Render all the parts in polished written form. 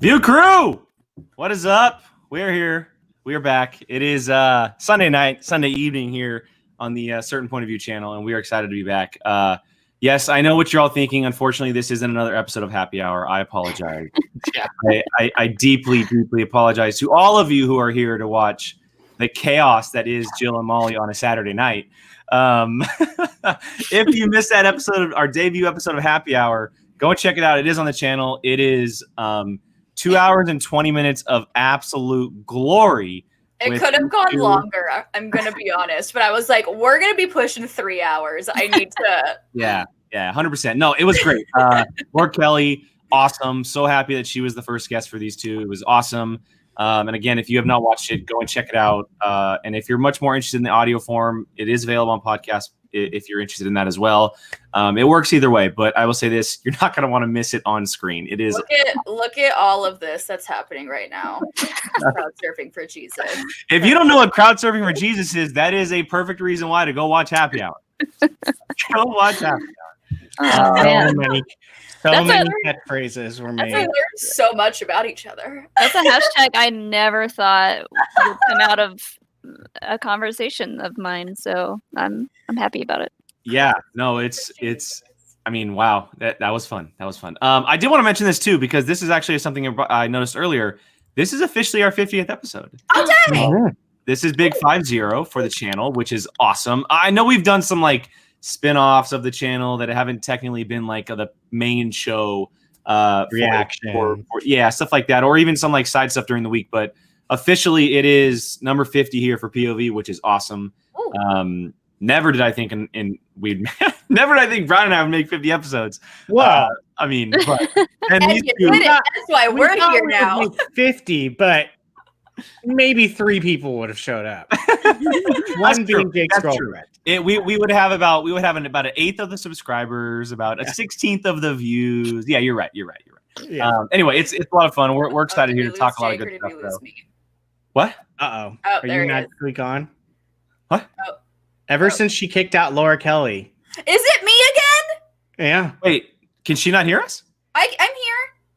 View crew, what is up? We're here. We are back. It is Sunday evening here on the Certain Point of View channel, and we are excited to be back. Yes, I know what you're all thinking. Unfortunately, this isn't another episode of Happy Hour. I apologize. I deeply, deeply apologize to all of you who are here to watch the chaos that is Jill and Molly on a Saturday night. If you missed that episode, our debut episode of Happy Hour, go and check it out. It is on the channel. It is 2 hours and 20 minutes of absolute glory. It could have gone longer, I'm going to be honest. But I was like, we're going to be pushing 3 hours. I need to. Yeah, 100%. No, it was great. Laura Kelly, awesome. So happy that she was the first guest for these two. It was awesome. And again, if you have not watched it, go and check it out. And if you're much more interested in the audio form, it is available on podcast if you're interested in that as well. It works either way, but I will say this, you're not going to want to miss it on screen. It is. Look at all of this that's happening right now. Crowd surfing for Jesus. If you don't know what crowd surfing for Jesus is, that is a perfect reason why to go watch Happy Hour. Go watch Happy Hour. So many catchphrases were made. We learned so much about each other. That's a hashtag I never thought would come out of a conversation of mine. So I'm happy about it. Yeah, no, it's. I mean, wow, that was fun. That was fun. I did want to mention this too because this is actually something I noticed earlier. This is officially our 50th episode. Oh, dang! This is big 50 for the channel, which is awesome. I know we've done some like spin-offs of the channel that haven't technically been like the main show reaction, stuff like that, or even some like side stuff during the week. But officially, it is number 50 here for POV, which is awesome. Never did I think never did I think Brian and I would make 50 episodes. Wow. I mean, That's why we're here now. 50, but maybe 3 people would have showed up. One being Jake's girlfriend. We would have about an 1/8 of the subscribers, about a 16th of the views. Yeah, you're right. Yeah. Anyway, it's a lot of fun. We're excited here to talk a lot of good stuff. Though. What? Uh-oh. Oh, are you magically gone? What? Oh. Ever since she kicked out Laura Kelly. Is it me again? Yeah. Wait, can she not hear us? I'm here.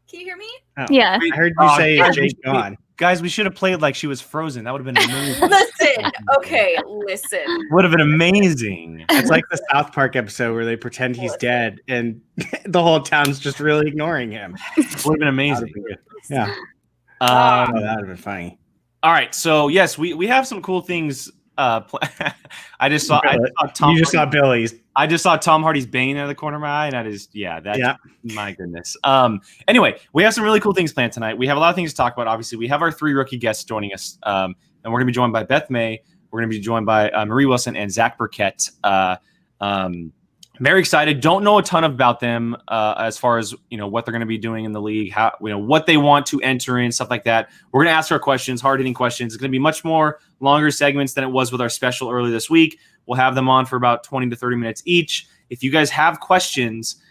Can you hear me? Oh. Yeah. I heard you say Jake's gone. Guys, we should have played like she was frozen. That would have been amazing. Listen. Would have been amazing. It's like the South Park episode where they pretend he's dead and the whole town's just really ignoring him. Would have been amazing. Yeah. That would have been funny. All right. So yes, we have some cool things. I just saw Tom. You just saw Billy's. I just saw Tom Hardy's Bane out of the corner of my eye, and my goodness. Anyway, we have some really cool things planned tonight. We have a lot of things to talk about. Obviously, we have our 3 rookie guests joining us, and we're going to be joined by Beth May. We're going to be joined by Marie Wilson and Zack Burkett. Very excited. Don't know a ton about them as far as what they're going to be doing in the league, how what they want to enter in, stuff like that. We're going to ask our questions, hard hitting questions. It's going to be much more longer segments than it was with our special earlier this week. We'll have them on for about 20 to 30 minutes each. If you guys have questions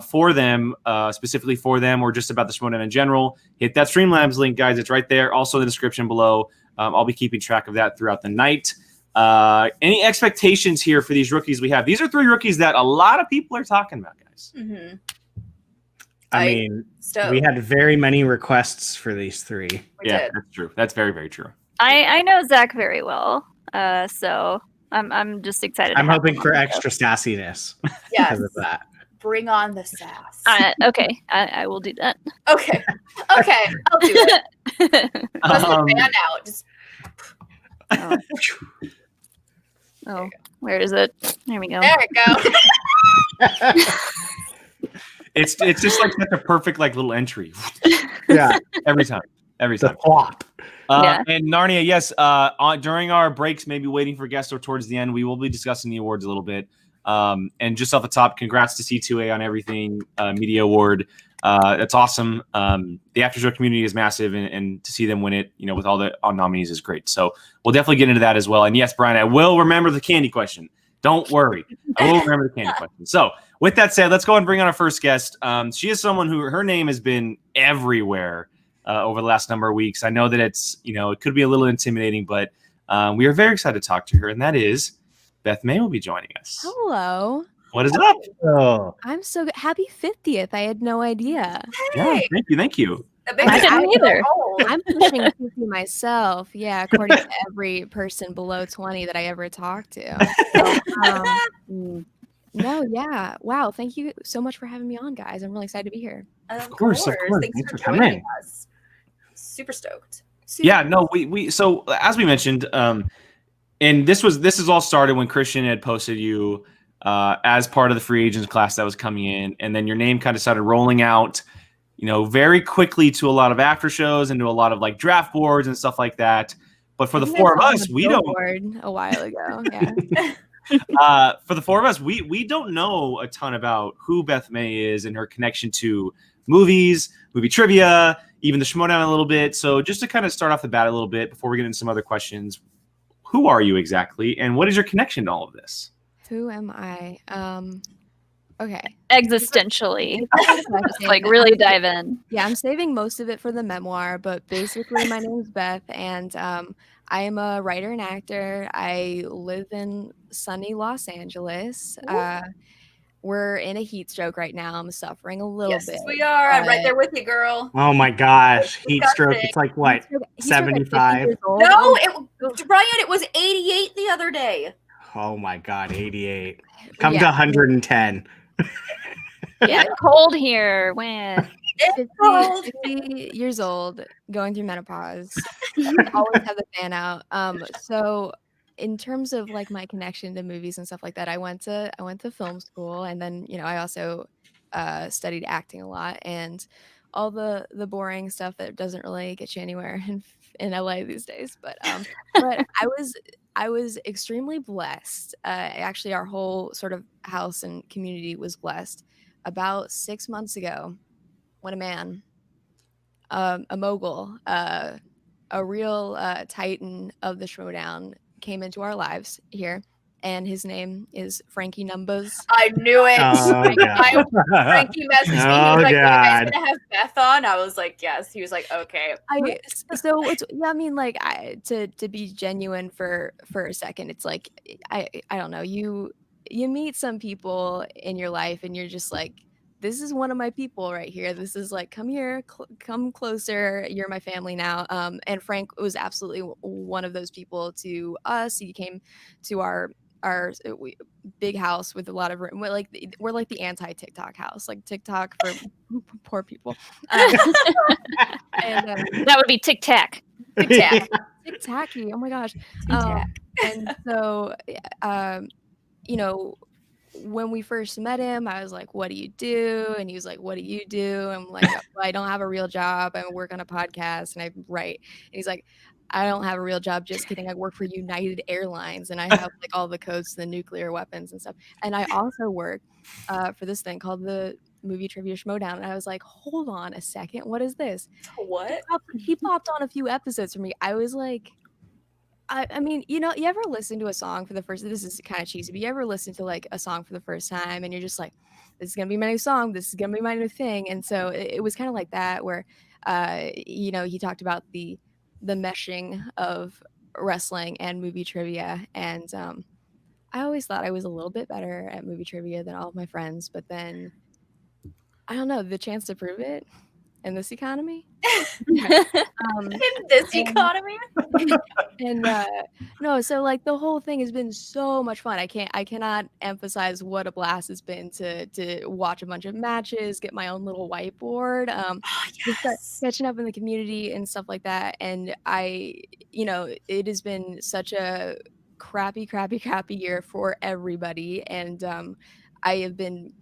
for them, specifically for them, or just about the Schmoedown in general, hit that Streamlabs link, guys. It's right there. Also in the description below. I'll be keeping track of that throughout the night. Any expectations here for these rookies we have? These are 3 rookies that a lot of people are talking about, guys. Mm-hmm. I mean, we had very many requests for these 3. We did. That's true. That's very, very true. I know Zack very well, so I'm just excited. I'm hoping for extra sassiness. Yes. Because of that. Bring on the sass. Okay, I will do that. Okay, I'll do it. Let's fan out. Just. Oh, where is it? There we go. There we go. It's just like such a perfect like little entry. Yeah, every time. The flop. And Narnia, yes. During our breaks, maybe waiting for guests or towards the end, we will be discussing the awards a little bit. And just off the top, congrats to C2A on everything. Media Award. It's awesome. The After Show community is massive, and to see them win it, with all the nominees is great. So we'll definitely get into that as well. And yes, Brian, I will remember the candy question. Don't worry. I will remember the candy question. So with that said, let's go and bring on our first guest. She is someone who her name has been everywhere over the last number of weeks. I know that it's, it could be a little intimidating, but we are very excited to talk to her. And that is Beth May will be joining us. Hello. What is up? Oh, I'm so good. Happy 50th. I had no idea. Yeah, thank you. That makes I me didn't feel either. old. I'm pushing 50 myself. Yeah, according to every person below 20 that I ever talked to. So, no, yeah. Wow. Thank you so much for having me on, guys. I'm really excited to be here. Of course. Thanks Thanks for for coming. joining us. Super stoked. Yeah, no, we so as we mentioned, and this is all started when Christian had posted you as part of the free agents class that was coming in, and then your name kind of started rolling out, very quickly to a lot of after shows and to a lot of like draft boards and stuff like that. But for the four of us, we don't. A while ago, yeah. For the four of us, we don't know a ton about who Beth May is and her connection to movies, movie trivia, even the Schmoedown a little bit. So just to kind of start off the bat a little bit before we get into some other questions, who are you exactly, and what is your connection to all of this? Who am I? Okay. Existentially. Like really dive in. Yeah, I'm saving most of it for the memoir, but basically my name is Beth, and I am a writer and actor. I live in sunny Los Angeles. We're in a heat stroke right now. I'm suffering a little bit. Yes, we are. I'm right there with you, girl. Oh my gosh, heat stroke. It's like what, Heat stroke at 50 75? years old. No, Oh, Ryan, it was 88 the other day. Oh my God, 88. Come to Yeah. 110. Yeah, cold here. When? It's cold. 50 years old, going through menopause. Always have the fan out. So in terms of like my connection to movies and stuff like that, I went to film school, and then I also studied acting a lot, and all the boring stuff that doesn't really get you anywhere in LA these days. But I was extremely blessed. Actually, our whole sort of house and community was blessed. About 6 months ago, when a man, a mogul, a real titan of the Schmoedown came into our lives here, and his name is Frankie Numbers. I knew it. Oh, God. Frankie messaged me. He Oh, was like, "Are you guys God. gonna have Beth on?" I was like, "Yes." He was like, "Okay." To be genuine for a second, it's like I don't know, you meet some people in your life and you're just like, this is one of my people right here. This is like, come here, come closer. You're my family now. And Frank was absolutely one of those people to us. He came to our big house with a lot of room. We're like the anti-TikTok house, like TikTok for poor people. And That would be Tic Tac. Tic Tac. Tic-tacky. Oh my gosh. Tac. And so, when we first met him, I was like, "What do you do?" And he was like, "What do you do?" I'm like, "Well, I don't have a real job. I work on a podcast and I write." And he's like, "I don't have a real job. Just kidding. I work for United Airlines and I have like all the codes to the nuclear weapons and stuff. And I also work for this thing called the Movie Trivia Schmoedown." And I was like, "Hold on a second. What is this?" What? He popped on a few episodes for me. I was like, I mean, you ever listen to a song for the first, this is kind of cheesy, but you ever listen to like a song for the first time and you're just like, this is going to be my new song. This is going to be my new thing. And so it was kind of like that where, he talked about the meshing of wrestling and movie trivia. And I always thought I was a little bit better at movie trivia than all of my friends, but then I don't know, the chance to prove it in this economy. In this economy? And no, so like the whole thing has been so much fun. I cannot emphasize what a blast it's been to watch a bunch of matches, get my own little whiteboard, just start catching up in the community and stuff like that. And it has been such a crappy year for everybody. And I have been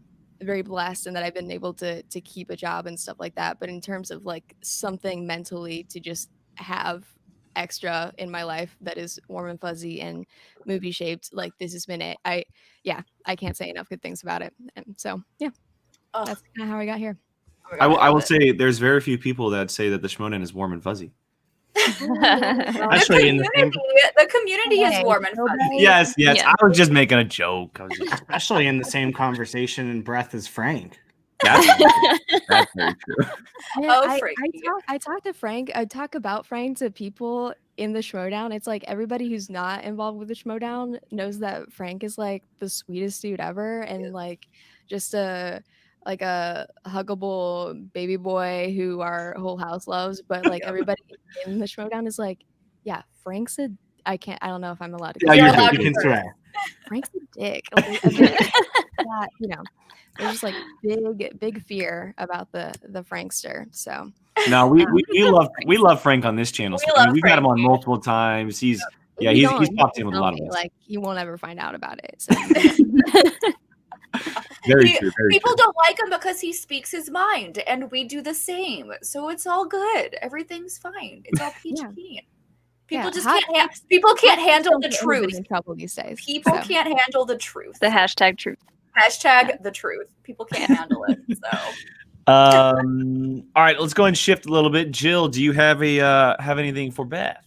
very blessed in that I've been able to keep a job and stuff like that. But in terms of like something mentally to just have extra in my life that is warm and fuzzy and movie shaped, like this has been it. I can't say enough good things about it. And so yeah, that's kind of how I got here. Oh my God, I will say there's very few people that say that the Schmoedown is warm and fuzzy. Especially in the community is warm and fuzzy. Yes. Yeah. I was just making a joke. especially in the same conversation and breath as Frank. That's very true. Man, Frankie. I talk to Frank. I talk about Frank to people in the Schmoedown. It's like everybody who's not involved with the Schmoedown knows that Frank is like the sweetest dude ever, and like just a like a huggable baby boy who our whole house loves, but like everybody in the Schmoedown is like, yeah, Frank's a I don't know if I'm allowed to Yeah, You're you're allowed good. You to can curse. swear. Frank's a dick. Like, that, there's just like big fear about the Frankster. So No, we love Frank on this channel. We I mean, love we've had him on Frankie. multiple times. He's he's popped in with a tell lot of me, us. like he won't ever find out about it. So Very true. Very People true. don't like him because he speaks his mind, and we do the same. So it's all good. Everything's fine. It's all peachy keen. People just people can't handle the truth. In trouble these days. People can't handle the truth. The hashtag truth. Hashtag the truth. People can't handle it. So All right, let's go and shift a little bit. Jill, do you have anything for Beth?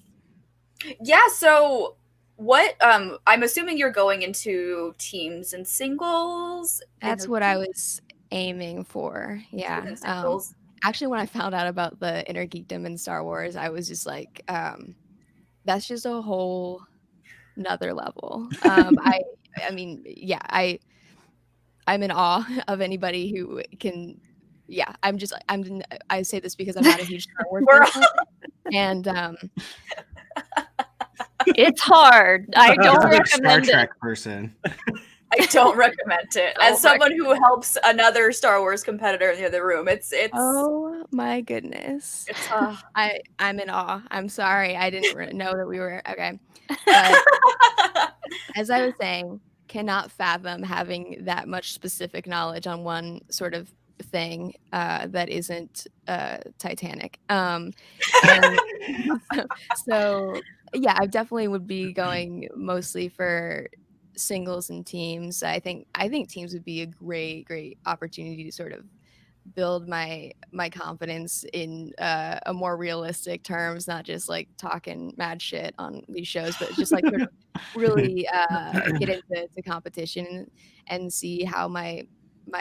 yeah, so what I'm assuming you're going into teams and singles. That's what I was aiming for. Yeah. Singles. Actually, when I found out about the inner geekdom in Star Wars, I was just like, that's just a whole another level. I mean, yeah, I'm in awe of anybody who can. Yeah, I say this because I'm not a huge Star Wars person, and It's hard. I don't He's a big Star recommend it. Trek person. I don't recommend it. As someone who helps another Star Wars competitor in the other room, it's oh my goodness. it's I'm in awe. I'm sorry. I didn't know that we were okay. But as I was saying, cannot fathom having that much specific knowledge on one sort of thing that isn't Titanic. And so yeah, I definitely would be going mostly for singles and teams. I think teams would be a great opportunity to sort of build my confidence in a more realistic terms, not just like talking mad shit on these shows, but just like sort of really get into competition and see how my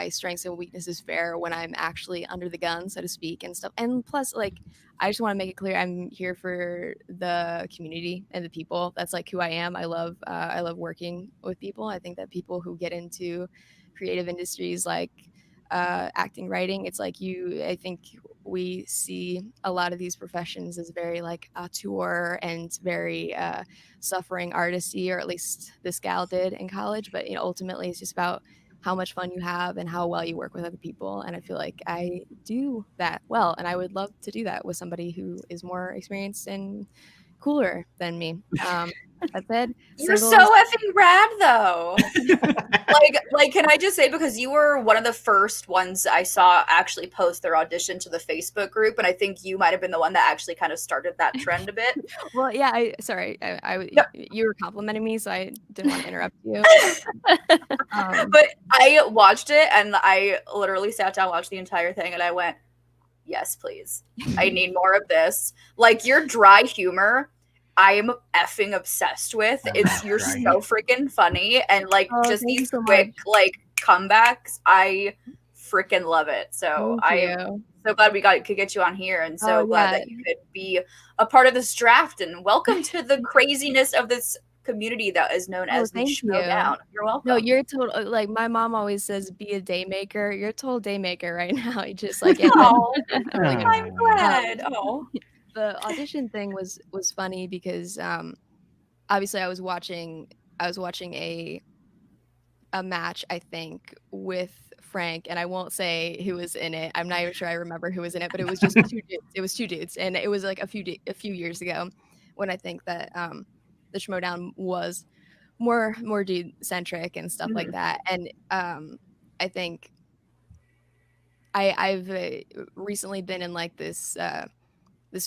strengths and weaknesses fare when I'm actually under the gun, so to speak, and stuff. And plus, like, I just want to make it clear I'm here for the community and the people. That's like who I am. I love working with people. I think that people who get into creative industries like acting, writing, it's like I think we see a lot of these professions as very like auteur and very suffering artisty, or at least this gal did in college. But ultimately it's just about how much fun you have and how well you work with other people. And I feel like I do that well, and I would love to do that with somebody who is more experienced and cooler than me. That said, you're so effing rad though. like can I just say, because you were one of the first ones I saw actually post their audition to the Facebook group, and I think you might have been the one that actually kind of started that trend a bit. Well, yeah, you were complimenting me, so I didn't want to interrupt you. But I watched it, and I literally sat down, watched the entire thing, and I went, yes, please. I need more of this. Like, your dry humor, I'm effing obsessed with. You're so freaking funny, and like just these quick like comebacks, I freaking love it. So I am so glad we could get you on here, and so glad that you could be a part of this draft. And welcome to the craziness of this community that is known as the Schmoedown. You're welcome. No, you're total. Like, my mom always says, be a day maker. You're a total day maker right now. You just like I'm glad. The audition thing was funny because obviously I was watching a match, I think, with Frank, and I won't say who was in it. I'm not even sure I remember who was in it, but it was just two dudes. It was two dudes, and it was like a few years ago when I think that the Schmoedown was more dude centric and stuff like that. And I think I've recently been in like this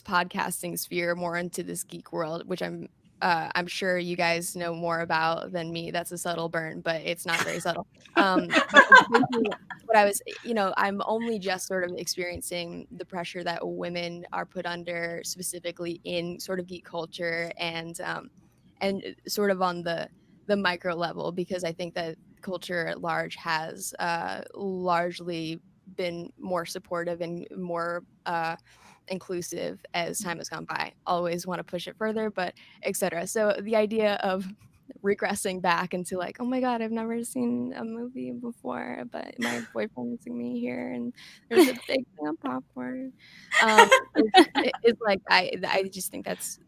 podcasting sphere, more into this geek world, which I'm sure you guys know more about than me. That's a subtle burn, but it's not very subtle. What I was, I'm only just sort of experiencing the pressure that women are put under, specifically in sort of geek culture, and sort of on the micro level, because I think that culture at large has largely been more supportive and more inclusive as time has gone by. Always want to push it further, but etc. So the idea of regressing back into like, oh my god, I've never seen a movie before, but my boyfriend's with me here, and there's a big thing of popcorn. It's like I just think that's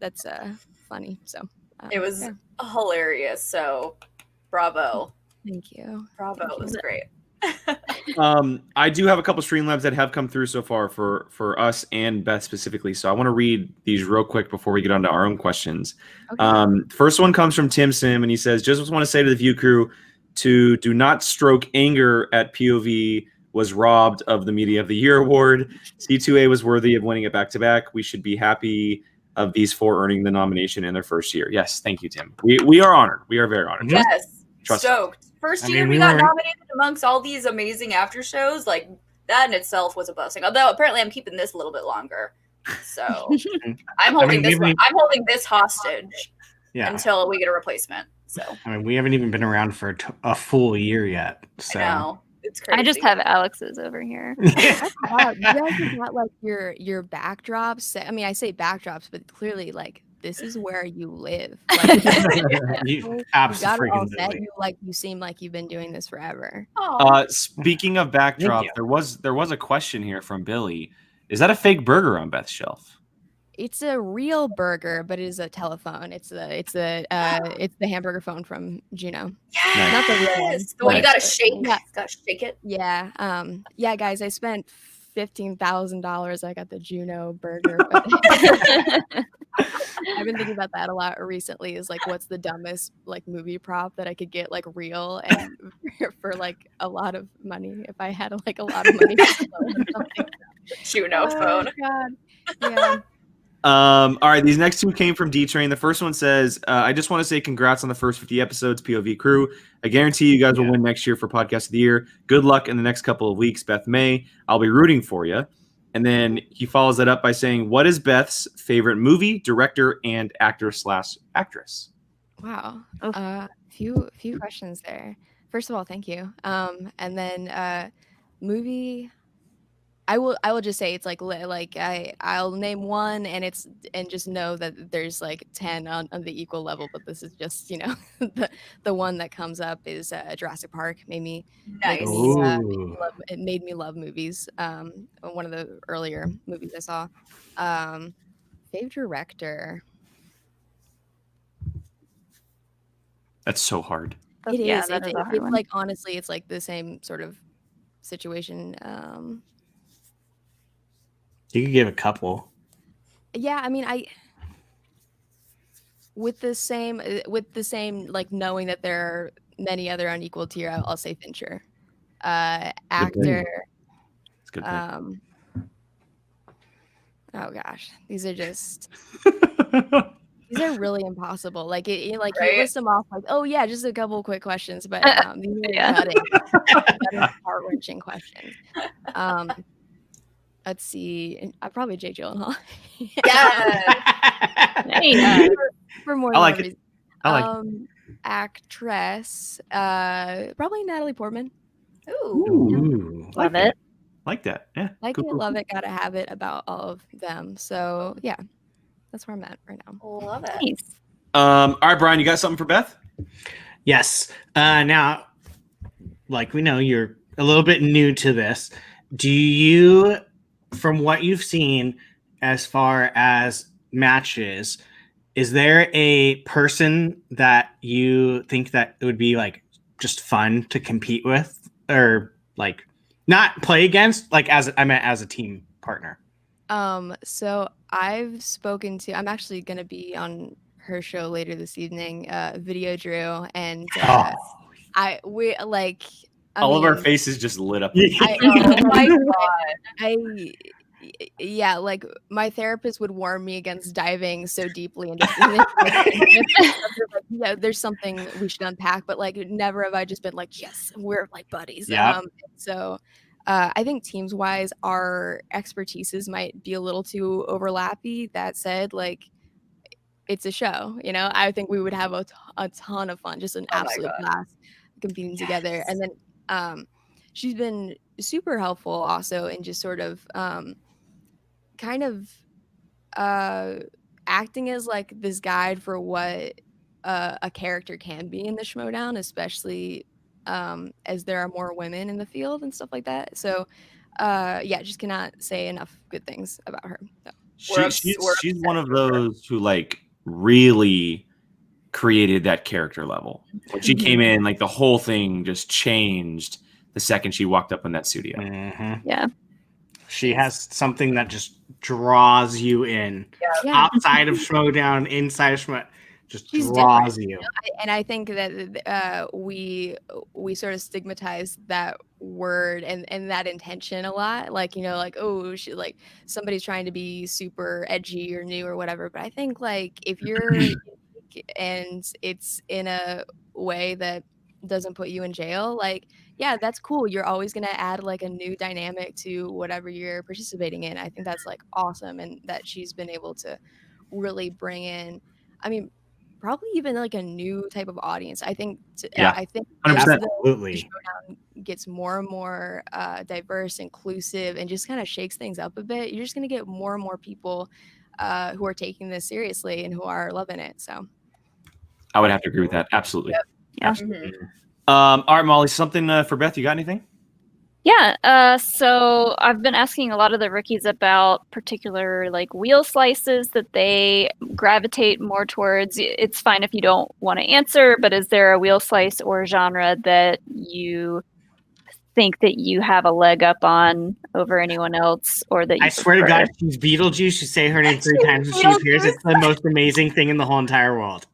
funny. So It was yeah. hilarious. So, bravo. Thank you. Bravo. It was great. I do have a couple Streamlabs that have come through so far for us and Beth specifically. So I want to read these real quick before we get on to our own questions. Okay. First one comes from Tim Sim, and he says, just want to say to the View crew to do not stroke anger at POV was robbed of the Media of the Year award. C2A was worthy of winning it back-to-back. We should be happy of these 4 earning the nomination in their first year. Yes, thank you, Tim. We are honored. We are very honored. Yes. Trust Stoked. First year we got nominated amongst all these amazing after shows. Like, that in itself was a blessing. Although apparently I'm keeping this a little bit longer. So I'm holding I'm holding this hostage until we get a replacement. So we haven't even been around for a full year yet. So I know. It's crazy. I just have Alex's over here. Wow, you guys have got like your backdrops. I mean, I say backdrops, but clearly like this is where you live. Like, you absolutely. You seem like you've been doing this forever. Speaking of backdrop, there was a question here from Billy. Is that a fake burger on Beth's shelf? It's a real burger, but it is a telephone. It's the hamburger phone from Juno. Yes! Not the real one. The one you gotta shake. Yeah. Gotta shake it. Yeah. Yeah, guys, I spent $15,000. I got the Juno burger. I've been thinking about that a lot recently. Is like, what's the dumbest like movie prop that I could get like real and for like a lot of money if I had like a lot of money. Juno phone. God. Yeah. All right, these next 2 came from D-Train. The first one says, I just want to say congrats on the first 50 episodes, POV crew. I guarantee you guys will win next year for Podcast of the Year. Good luck in the next couple of weeks, Beth May. I'll be rooting for you. And then he follows that up by saying, what is Beth's favorite movie, director, and actor/actress? Wow. Few questions there. First of all, thank you. And then movie, I will just say it's like I'll name one and just know that there's like 10 on the equal level, but this is just the one that comes up is Jurassic Park. It made me love movies. One of the earlier movies I saw. Favorite director. That's so hard. It is. It's like honestly, it's like the same sort of situation. You could give a couple. Yeah, I mean, with the same like knowing that there are many other unequal tier, I'll say Fincher. Actor. That's good. Oh gosh, these are just these are really impossible. Like you list them off like, oh yeah, just a couple quick questions, but these are heart-wrenching questions. Let's see. Probably Jake Gyllenhaal. Yeah. For more. I like it. Actress. Probably Natalie Portman. Ooh. Love it. Like that. Yeah. Like Cool. it, love it. Gotta have it about all of them. So yeah, that's where I'm at right now. Love it. Nice. All right, Brian, you got something for Beth? Yes. Now, like we know, you're a little bit new to this. Do you, from what you've seen as far as matches, is there a person that you think that it would be like just fun to compete with, or like not play against, like as a team partner? So I've spoken to, I'm actually going to be on her show later this evening, Video Drew, and all of our faces just lit up. Oh my god. Yeah, like my therapist would warn me against diving so deeply into there's something we should unpack, but like never have I just been like, yes, we're like buddies. Yeah. So I think teams wise, our expertises might be a little too overlappy. That said, like it's a show, I think we would have a ton of fun, just an absolute blast competing together. And then she's been super helpful also in just sort of kind of acting as like this guide for what a character can be in the Schmoedown, especially as there are more women in the field and stuff like that. So yeah, just cannot say enough good things about her. So. She's one of those who like really created that character level. When she came in, like the whole thing just changed the second she walked up in that studio. Mm-hmm. Yeah. She has something that just draws you in. Yeah. Outside of Schmoedown, inside of Schmoedown, just She's draws different, you. And I think that we sort of stigmatize that word and that intention a lot. Like, you know, like, oh, she, like somebody's trying to be super edgy or new or whatever. But I think like if you're and it's in a way that doesn't put you in jail, like, yeah, that's cool. You're always going to add like a new dynamic to whatever you're participating in. I think that's like awesome. And that she's been able to really bring in, I mean, probably even like a new type of audience. I think, I think 100%. Absolutely. the Schmoedown gets more and more diverse, inclusive, and just kind of shakes things up a bit. You're just going to get more and more people who are taking this seriously and who are loving it. So I would have to agree with that. Absolutely. Yep. Absolutely. All right, Molly, something for Beth. You got anything? Yeah, so I've been asking a lot of the rookies about particular like wheel slices that they gravitate more towards. It's fine if you don't want to answer, but is there a wheel slice or genre that you think that you have a leg up on over anyone else, or that you I swear to prefer? God, she's Beetlejuice. You say her name 3 times and she appears. It's the most amazing thing in the whole entire world.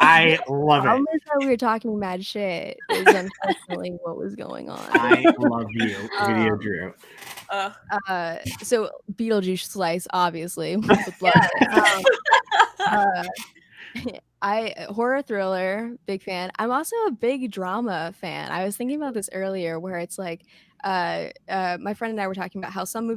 I love I it. almost thought we were talking mad shit. Is unfortunately what was going on. I love you, Video Drew. So Beetlejuice slice, obviously. Would love it. Horror thriller, big fan. I'm also a big drama fan. I was thinking about this earlier, where it's like, my friend and I were talking about how some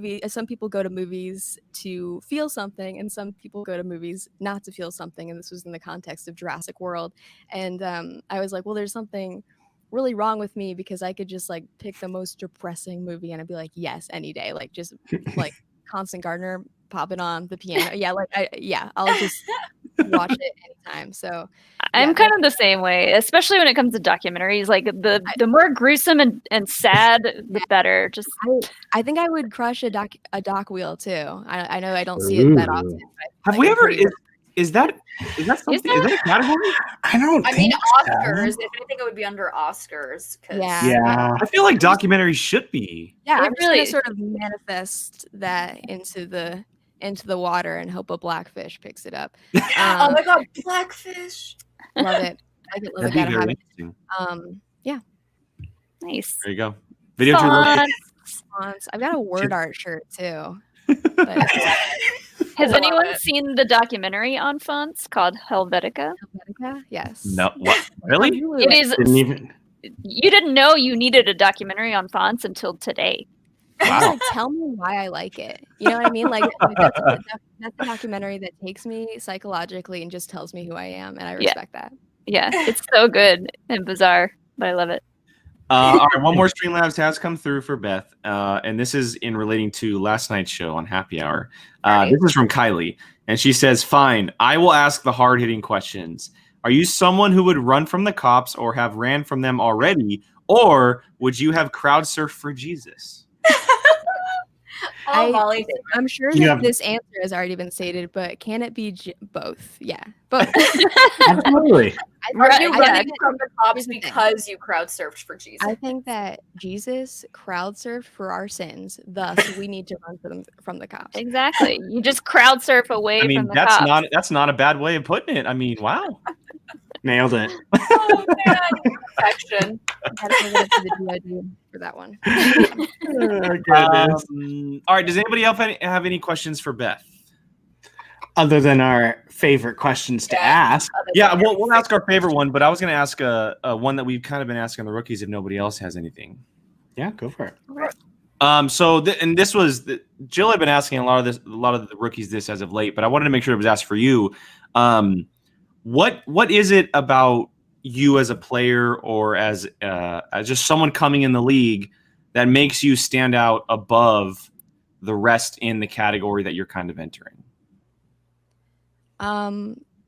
people go to movies to feel something, and some people go to movies not to feel something. And this was in the context of Jurassic World. And I was like, well, there's something really wrong with me, because I could just like pick the most depressing movie and I'd be like, yes, any day, like just like Constant Gardener popping on the piano. Yeah, like I'll just watch it anytime. So I'm kind of the same way, especially when it comes to documentaries. Like the more gruesome and sad, the better. Just I think I would crush a doc wheel too. I know I don't see it that often. Have we ever? Is that something? Is that a category? I don't. I mean, think Oscars. So. If anything, it would be under Oscars. Yeah. I feel like documentaries should be. Yeah, It I'm just really- gonna sort of manifest that into the water and hope a blackfish picks it up. Oh my God, Blackfish! Love it. I could love That'd it. be Gotta have very it. interesting. Yeah. nice. There you go. Video Drew. Fun. Spawns. I've got a word art shirt too. But Has Love anyone it. seen the documentary on fonts called Helvetica? Helvetica? Yes. No, what? Really? It is. Didn't even. You didn't know you needed a documentary on fonts until today. Just, like, tell me why I like it. You know what I mean? Like that's a documentary that takes me psychologically and just tells me who I am, and I Yeah. respect that. Yeah, it's so good and bizarre, but I love it. All right, one more Streamlabs has come through for Beth, and this is in relating to last night's show on Happy Hour. This is from Kylie, and she says, "Fine, I will ask the hard-hitting questions. Are you someone who would run from the cops or have ran from them already, or would you have crowd surfed for Jesus?" Molly. I'm sure You that have- this answer has already been stated, but can it be both? Yeah, both. Absolutely. Are you I running think- from the cops here's the thing. because you crowd surfed for Jesus? I think that Jesus crowd surfed for our sins, thus we need to run from the cops. Exactly. You just crowd surf away I mean, from the that's cops. not a bad way of putting it. I mean, wow. Nailed it. Oh man, perfection. Gotta give it to the DOD for that one. Oh, goodness. All right, does anybody else have any questions for Beth? Other than our favorite questions to Yeah. ask. Yeah, we'll ask our favorite one, but I was going to ask a one that we've kind of been asking the rookies if nobody else has anything. Yeah, go for it. This was Jill had been asking a lot of the rookies this as of late, but I wanted to make sure it was asked for you. What is it about you as a player or as just someone coming in the league that makes you stand out above the rest in the category that you're kind of entering?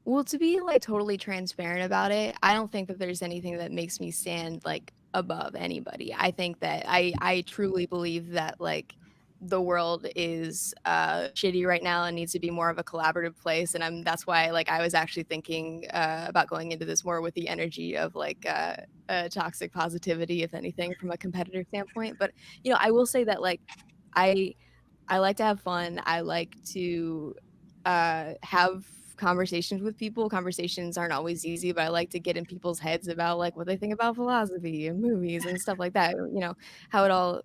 Well, to be like totally transparent about it, I don't think that there's anything that makes me stand like above anybody. I think that I truly believe that like the world is shitty right now and needs to be more of a collaborative place, and that's why like I was actually thinking about going into this more with the energy of like toxic positivity, if anything, from a competitor standpoint. But you know, I will say that like I like to have fun. I like to have conversations with people. Conversations aren't always easy, but I like to get in people's heads about like what they think about philosophy and movies and stuff like that. You know, how it all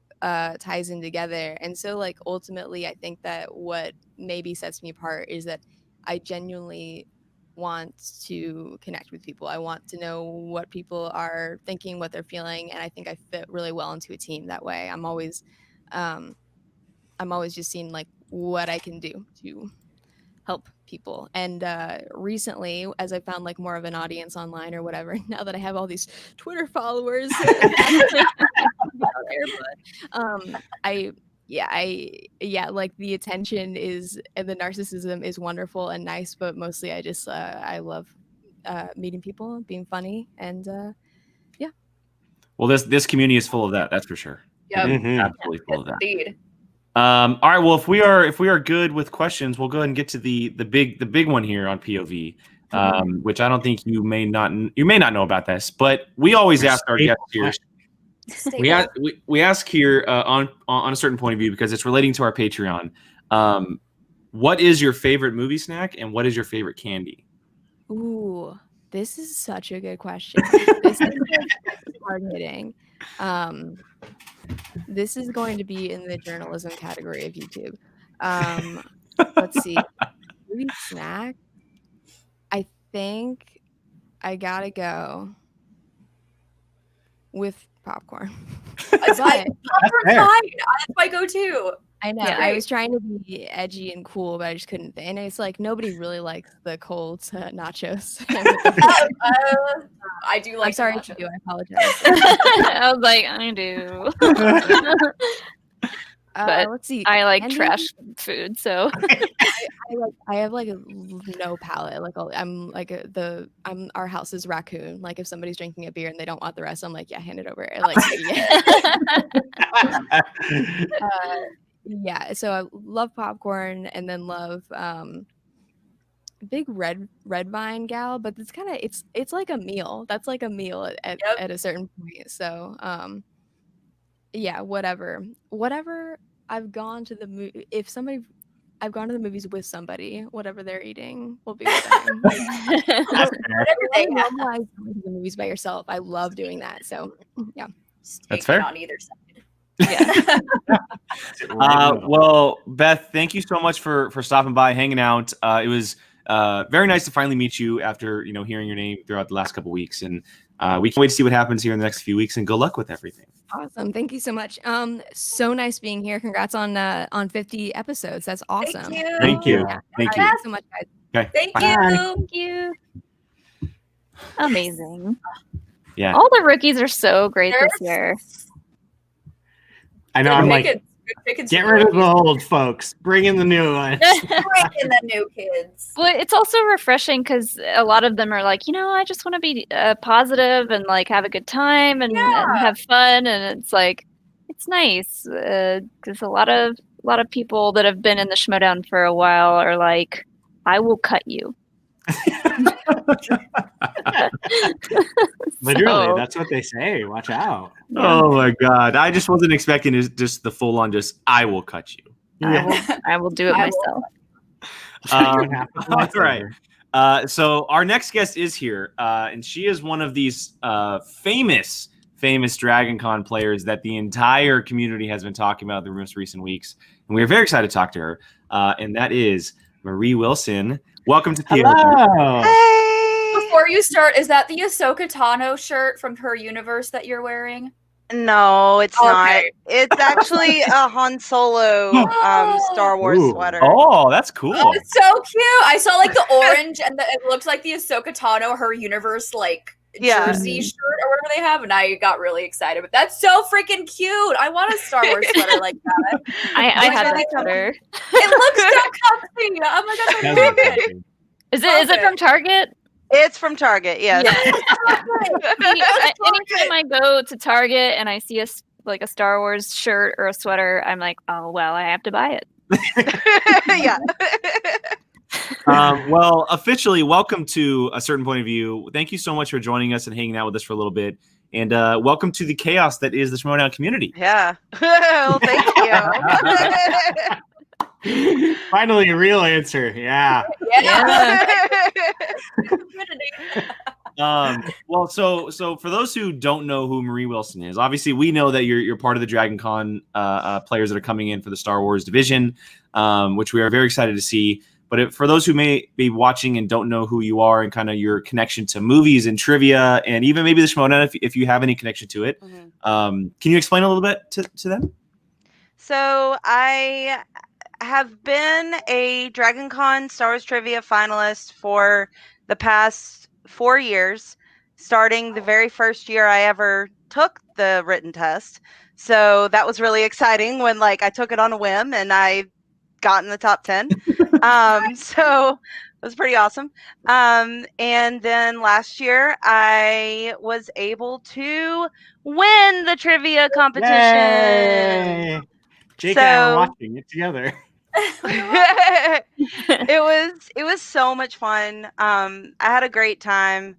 ties in together. And so like ultimately I think that what maybe sets me apart is that I genuinely want to connect with people. I want to know what people are thinking, what they're feeling, and I think I fit really well into a team that way. I'm always just seeing like what I can do to help people. And recently, as I found like more of an audience online or whatever, now that I have all these Twitter followers, like the attention is and the narcissism is wonderful and nice, but mostly I just I love meeting people, being funny, and yeah. Well, this community is full of that. That's for sure. Yep. Absolutely full of that. Indeed. All right. Well, if we are good with questions, we'll go ahead and get to the big one here on POV, which I don't think you may not know about this, but we always ask our guests here. We ask here on a certain point of view because it's relating to our Patreon. What is your favorite movie snack and what is your favorite candy? Ooh, this is such a good question. This is hard hitting. This is going to be in the journalism category of YouTube. Let's see. Movie snack. I think I gotta go with popcorn. Popcorn's fine. That's my go-to. I know. Yeah. I was trying to be edgy and cool, but I just couldn't. And it's like nobody really likes the cold nachos. I do like. I'm sorry nachos. if you do. I apologize. I was like, I do. But let's see. I like Candy? trash food, so I have like no palate. Like our house is raccoon. Like if somebody's drinking a beer and they don't want the rest, I'm like, yeah, hand it over. Like yeah. So I love popcorn and then love big red vine gal, but it's kind of it's like a meal. That's like a meal at a certain point. So yeah, whatever. I've gone to the movie. I've gone to the movies with somebody. Whatever they're eating will be with them. Whatever they normalize going to the movies by yourself. I love doing that. So yeah, That's fair. On either side. yeah. Well, Beth, thank you so much for stopping by, hanging out. It was very nice to finally meet you after hearing your name throughout the last couple of weeks, and we can't wait to see what happens here in the next few weeks. And good luck with everything. Awesome, thank you so much. So nice being here. Congrats on 50 episodes. That's awesome. Thank you. Yeah. Thank you. Thank you so much, guys. Okay. Thank Bye. you. Thank you. Amazing. Yeah. All the rookies are so great this year. I know. I'm like, get rid of the old folks. Bring in the new ones. Bring in the new kids. Well, it's also refreshing because a lot of them are like, I just want to be positive and like have a good time and have fun, and it's like it's nice because a lot of people that have been in the Schmoedown for a while are like, I will cut you. Literally, that's what they say. Watch out. Oh my God. I just wasn't expecting just the full on I will cut you. I will do it myself. All right. So our next guest is here, and she is one of these famous Dragon Con players that the entire community has been talking about the most recent weeks. And we are very excited to talk to her. And that is Marie Wilson. Welcome to POV. Hello. Hey. Before you start, is that the Ahsoka Tano shirt from her universe that you're wearing? No, it's not. It's actually a Han Solo Star Wars sweater. Oh, that's cool. Oh, it's so cute. I saw like the orange and it looks like the Ahsoka Tano, her universe jersey shirt or whatever they have, and I got really excited. But that's so freaking cute. I want a Star Wars sweater like that. I have that sweater. It looks so comfy. Oh my God, I love it. Is it from Target? It's from Target, yes. Anytime I go to Target and I see a Star Wars shirt or a sweater, I'm like, oh well, I have to buy it. Yeah. Well, officially, welcome to A Certain Point of View. Thank you so much for joining us and hanging out with us for a little bit. And welcome to the chaos that is the Schmoedown community. Yeah. Well, thank you. Finally, a real answer. Yeah. Well, so for those who don't know who Marie Wilson is, obviously we know that you're part of the Dragon Con players that are coming in for the Star Wars division, which we are very excited to see. But for those who may be watching and don't know who you are and kind of your connection to movies and trivia and even maybe the Schmoedown, if you have any connection to it, can you explain a little bit to them? So I have been a Dragon Con Star Wars Trivia finalist for the past 4 years, starting the very first year I ever took the written test. So that was really exciting when I took it on a whim and I got in the top 10. So it was pretty awesome. And then last year I was able to win the trivia competition. Yay! Jake and I were watching it together. It was so much fun. I had a great time,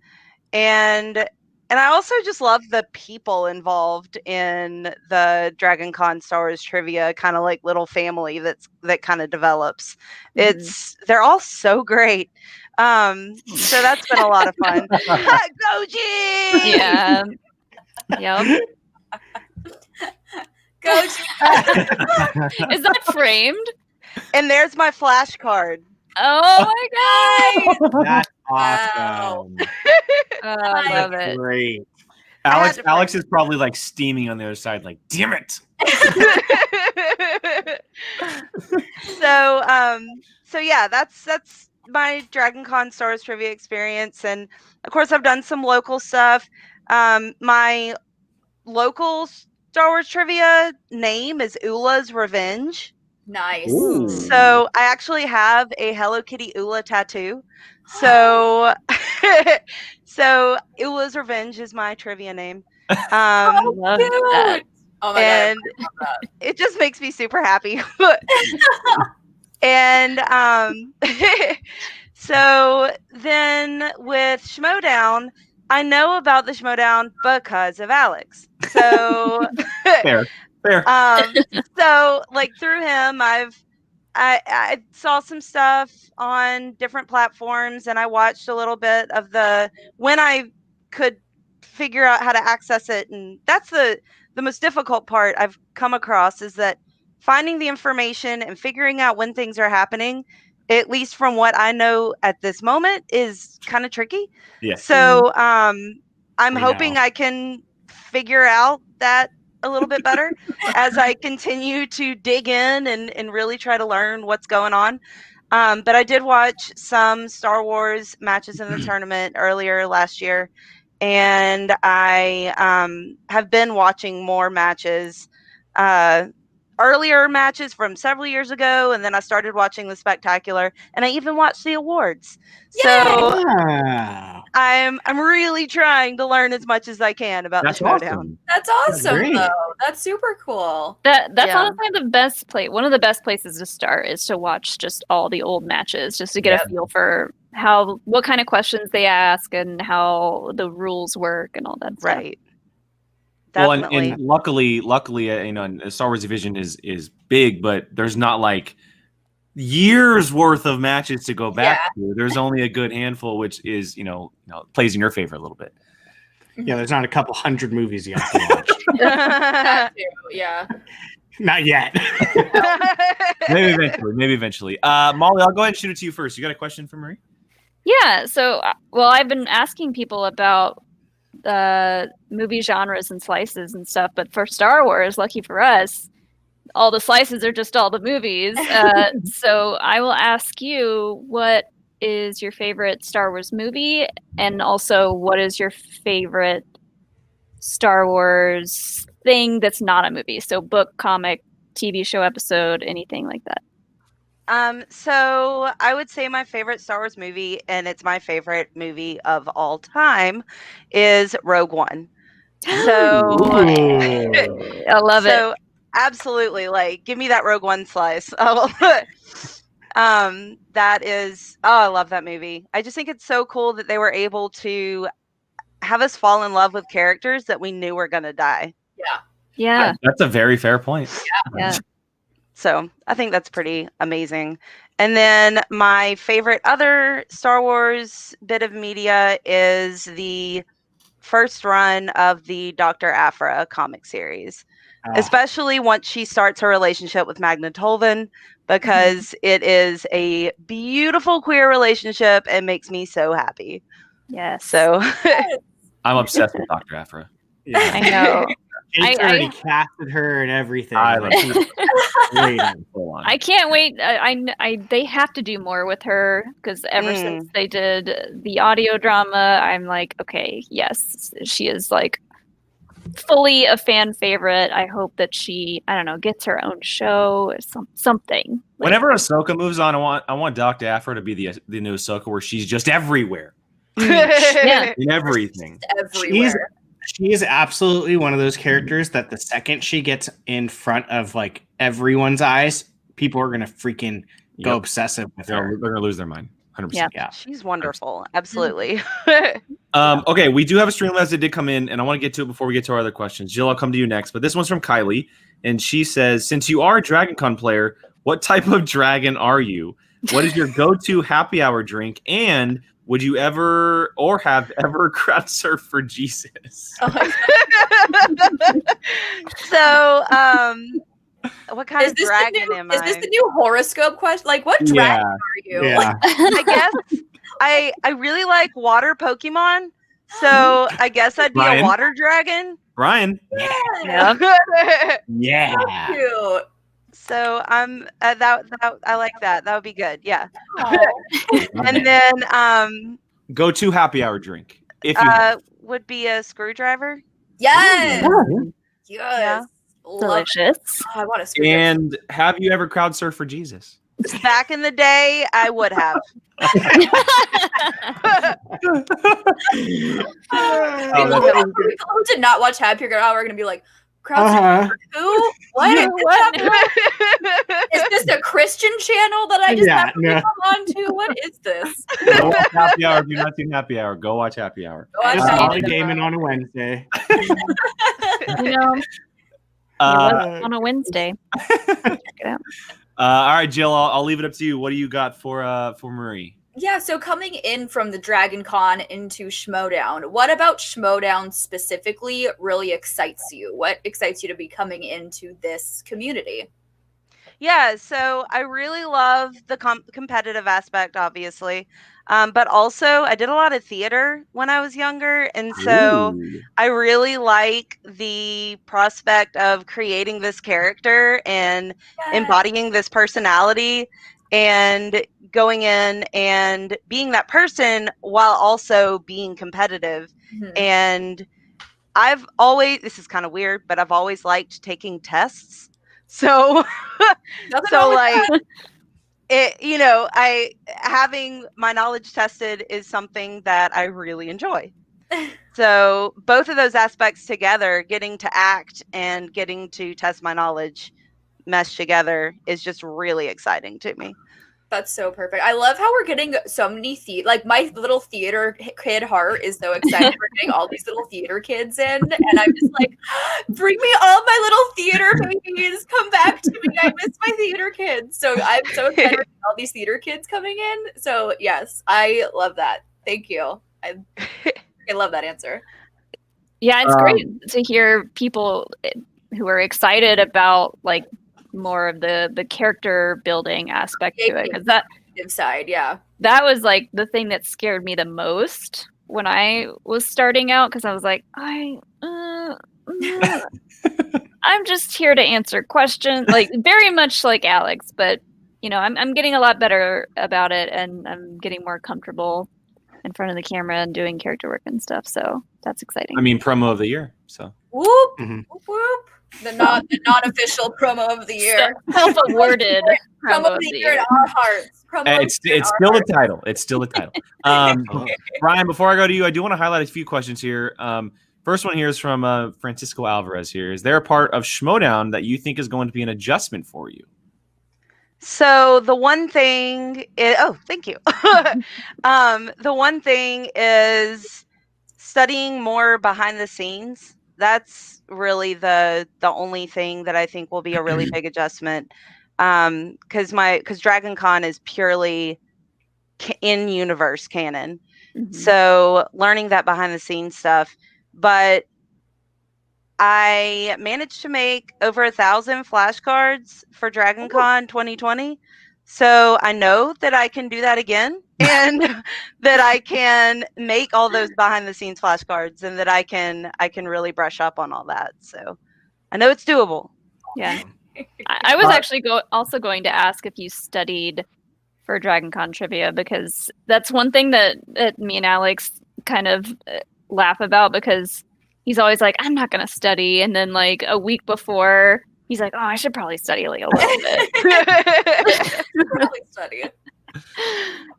and I also just love the people involved in the Dragon Con Star Wars trivia, kind of like little family that kind of develops. They're all so great. So that's been a lot of fun. Go G! Yeah. Yep. Go G! Is that framed? And there's my flashcard. Oh my god! That's awesome. I love it. Great. Alex is probably steaming on the other side, damn it. So yeah, that's my Dragon Con Star Wars trivia experience, and of course I've done some local stuff. My local Star Wars trivia name is Ula's Revenge. Nice. Ooh. So I actually have a Hello Kitty Ula tattoo. So so Ula's Revenge is my trivia name. I love that. Oh my and God. it just makes me super happy. And so then with Schmoedown, I know about the Schmoedown because of Alex. So Fair. So through him, I saw some stuff on different platforms, and I watched a little bit of when I could figure out how to access it. And that's the most difficult part I've come across, is that finding the information and figuring out when things are happening, at least from what I know at this moment, is kind of tricky. Yeah. So I'm hoping I can figure out that a little bit better as I continue to dig in and really try to learn what's going on. But I did watch some Star Wars matches in the tournament earlier last year, and I have been watching more matches, earlier matches from several years ago, and then I started watching the Spectacular, and I even watched the awards. So I'm really trying to learn as much as I can about the Schmoedown. Awesome. That's awesome, Great. though. That's super cool. That's Yeah. honestly the best place. One of the best places to start is to watch just all the old matches, just to get a feel for what kind of questions they ask and how the rules work and all that stuff. Right. Definitely. Well, and luckily, Star Wars Division is big, but there's not years worth of matches to go back to. There's only a good handful, which is plays in your favor a little bit. Yeah, there's not a couple hundred movies you have to watch. That too, yeah. Not yet. Maybe eventually. Molly, I'll go ahead and shoot it to you first. You got a question for Marie? Yeah. So, I've been asking people about movie genres and slices and stuff, but for Star Wars, lucky for us, all the slices are just all the movies. So I will ask you, what is your favorite Star Wars movie, and also what is your favorite Star Wars thing that's not a movie? So book, comic, TV show episode, anything like that. So I would say my favorite Star Wars movie, and it's my favorite movie of all time, is Rogue One. So, I love it. Absolutely, like, give me that Rogue One slice. That is, I love that movie. I just think it's so cool that they were able to have us fall in love with characters that we knew were gonna die. Yeah. That's a very fair point. Yeah. So I think that's pretty amazing. And then my favorite other Star Wars bit of media is the first run of the Dr. Aphra comic series, especially once she starts her relationship with Magna Tolvan, because it is a beautiful queer relationship and makes me so happy. Yes. So I'm obsessed with Dr. Aphra. Yeah. I know. Jake's already casted her and everything. I can't wait. They have to do more with her, because ever since they did the audio drama, I'm like, okay, yes, she is like fully a fan favorite. I hope that she, I don't know, gets her own show or something. Whenever Ahsoka moves on, I want Dr. Aphra to be the new Ahsoka, where she's just everywhere. Yeah, in everything. Everywhere. She is absolutely one of those characters that the second she gets in front of like everyone's eyes, people are gonna freaking go obsessive with her. They're gonna lose their mind. 100%. Yeah. She's wonderful. Absolutely. Okay, we do have a Streamlabs that did come in, and I want to get to it before we get to our other questions. Jill, I'll come to you next, but this one's from Kylie, and she says, since you are a Dragon Con player, what type of dragon are you? What is your go-to happy hour drink? And would you ever or have ever crowd surfed for Jesus? So, what kind of dragon am I? Is this the new horoscope question? Like, what dragon are you? Yeah. I guess I really like water Pokemon, so I guess I'd be a water dragon. Brian. Yeah. Yeah. Cute. So I'm that I like that. That would be good. Yeah. And then go-to happy hour drink. If you would be a screwdriver. Yes. Yes. Yeah. Delicious. Oh, I want a screwdriver. And have you ever crowd surfed for Jesus? Back in the day, I would have. People who did not watch Happy Hour are going to be like, crowd who? What? Is this a Christian channel that I just have to come on to? What is this? Go watch Happy Hour. If you've not seen Happy Hour, go watch Happy Hour. Gaming on a Wednesday. On a Wednesday. Check it out. All right, Jill, I'll leave it up to you. What do you got for Marie? Yeah, so coming in from the Dragon Con into Schmoedown, what about Schmoedown specifically really excites you? What excites you to be coming into this community? Yeah, so I really love the competitive aspect, obviously. But also, I did a lot of theater when I was younger. And so I really like the prospect of creating this character and embodying this personality and going in and being that person while also being competitive. And I've always, this is kind of weird, but I've always liked taking tests. So, having my knowledge tested is something that I really enjoy. So both of those aspects together, getting to act and getting to test my knowledge mesh together, is just really exciting to me. That's so perfect. I love how we're getting so many like my little theater kid heart is so excited for getting all these little theater kids in, and I'm just like, bring me all my little theater babies, come back to me. I miss my theater kids. So I'm so excited for all these theater kids coming in. So yes, I love that. Thank you. I love that answer. Yeah, it's great to hear people who are excited about like more of the character building aspect to it, because that inside, that was like the thing that scared me the most when I was starting out, because I was like, I'm just here to answer questions, like very much like Alex, but I'm getting a lot better about it, and I'm getting more comfortable in front of the camera and doing character work and stuff. So that's exciting. I mean, promo of the year. So Whoop, Mhm. whoop, whoop. The non-official promo of the year. Self-awarded Promo of the year in our hearts. Promo it's still the title. It's still the title. Brian, before I go to you, I do want to highlight a few questions here. First one here is from Francisco Alvarez here. Is there a part of Schmoedown that you think is going to be an adjustment for you? So the one thing is, thank you. The one thing is studying more behind the scenes. That's really the only thing that I think will be a really big adjustment. Because Dragon Con is purely in-universe canon. Mhm. So learning that behind the scenes stuff. But I managed to make over 1,000 flashcards for Dragon Con 2020. So I know that I can do that again and that I can make all those behind the scenes flashcards and that I can really brush up on all that. So I know it's doable. Yeah. I was actually also going to ask if you studied for Dragon Con trivia, because that's one thing that me and Alex kind of laugh about, because he's always like, I'm not going to study. And then like a week before, he's like, oh, I should probably study like a little bit. Probably study it.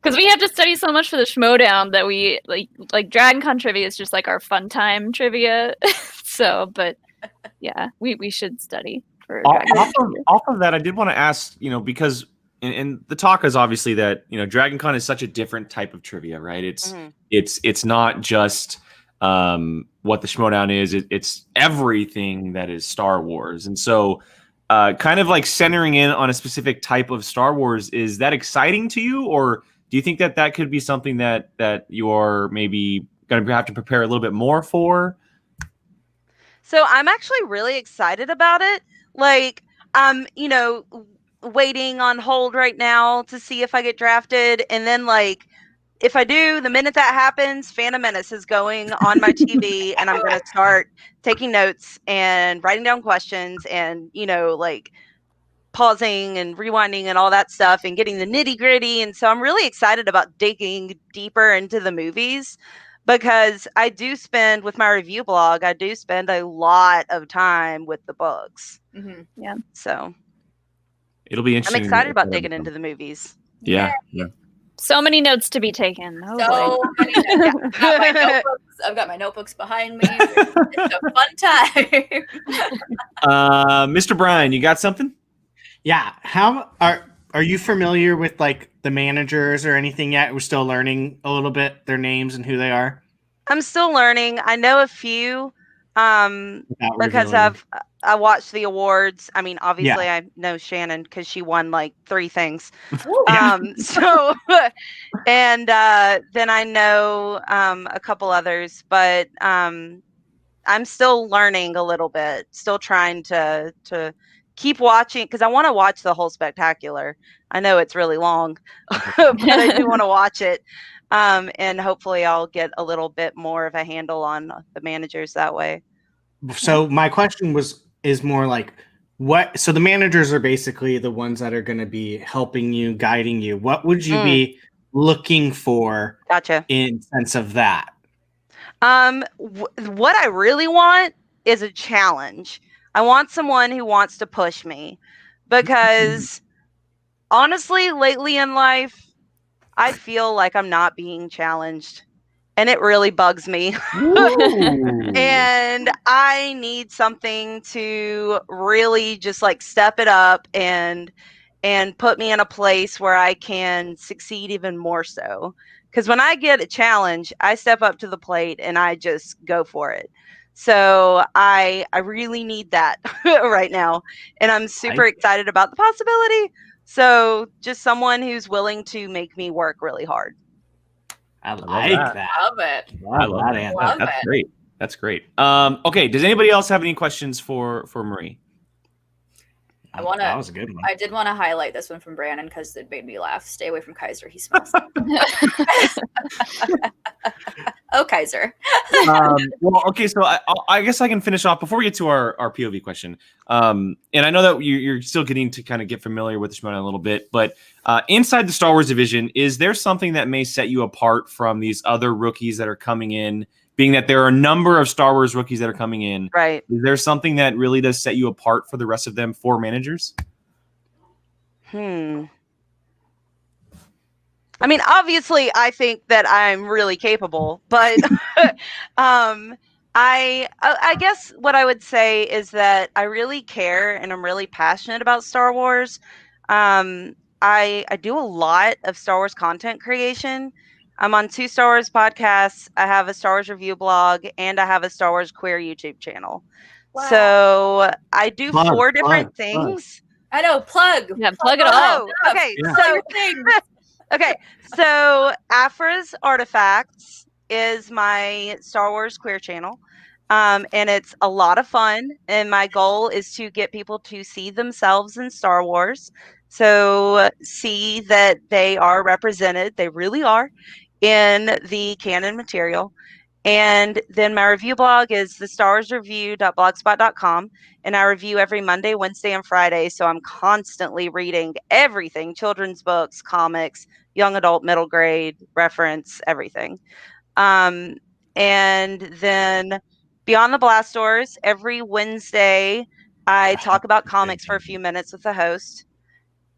Because we have to study so much for the Schmoedown that we like Dragon Con trivia is just like our fun time trivia. So, but yeah, we should study for Dragon Con. Off of that, I did want to ask, because and the talk is obviously that, Dragon Con is such a different type of trivia, right? It's not just what the Schmoedown is. It's everything that is Star Wars. And so kind of like centering in on a specific type of Star Wars, is that exciting to you? Or do you think that could be something that you're maybe going to have to prepare a little bit more for? So I'm actually really excited about it. Like, waiting on hold right now to see if I get drafted. And then like, if I do, the minute that happens, Phantom Menace is going on my TV and I'm going to start taking notes and writing down questions and, like pausing and rewinding and all that stuff and getting the nitty gritty. And so I'm really excited about digging deeper into the movies, because I do spend, with my review blog, I do spend a lot of time with the books. Mm-hmm. Yeah. So it'll be interesting. I'm excited about digging into the movies. Yeah. So many notes to be taken. Oh, so many notes. I've got my notebooks behind me. It's a fun time. Mr. Brian, you got something? Yeah. How are you familiar with like the managers or anything yet? We're still learning a little bit their names and who they are. I'm still learning. I know a few because I watched the awards. I mean, obviously I know Shannon because she won like 3 things. So and then I know a couple others, but I'm still learning a little bit, still trying to keep watching, because I want to watch the whole spectacular. I know it's really long, but I do want to watch it. And hopefully I'll get a little bit more of a handle on the managers that way. So my question is more like, so the managers are basically the ones that are going to be helping you, guiding you. What would you be looking for? Gotcha. In sense of that? What I really want is a challenge. I want someone who wants to push me, because honestly, lately in life, I feel like I'm not being challenged, and it really bugs me. And I need something to really just like step it up and put me in a place where I can succeed even more so. Because when I get a challenge, I step up to the plate and I just go for it. So I really need that right now. And I'm super excited about the possibility. So just someone who's willing to make me work really hard. I like that. Love it. I love that answer. That's great. That's great. Okay. Does anybody else have any questions for Marie? That was a good one. I did want to highlight this one from Brandon because it made me laugh. Stay away from Kaiser. He smells. Okay, sir. Well, okay, so I guess I can finish off before we get to our POV question. And I know that you're still getting to kind of get familiar with the Schmoedown a little bit, but inside the Star Wars division, is there something that may set you apart from these other rookies that are coming in? Being that there are a number of Star Wars rookies that are coming in, Right. Is there something that really does set you apart for the rest of them for managers? I mean, obviously, I think that I'm really capable, but I guess what I would say is that I really care and I'm really passionate about Star Wars. I do a lot of Star Wars content creation. I'm on 2 Star Wars podcasts. I have a Star Wars review blog, and I have a Star Wars queer YouTube channel. Wow. So I do 4 different things. I know. Plug. Yeah, plug it all. Oh, okay. Yeah. So okay. So Afra's Artifacts is my Star Wars queer channel. And it's a lot of fun. And my goal is to get people to see themselves in Star Wars. So see that they are represented. They really are in the canon material. And then my review blog is thestarsreview.blogspot.com. And I review every Monday, Wednesday, and Friday. So I'm constantly reading everything, children's books, comics, young adult, middle grade, reference, everything. And then Beyond the Blast Doors, every Wednesday, I talk about comics for a few minutes with the host.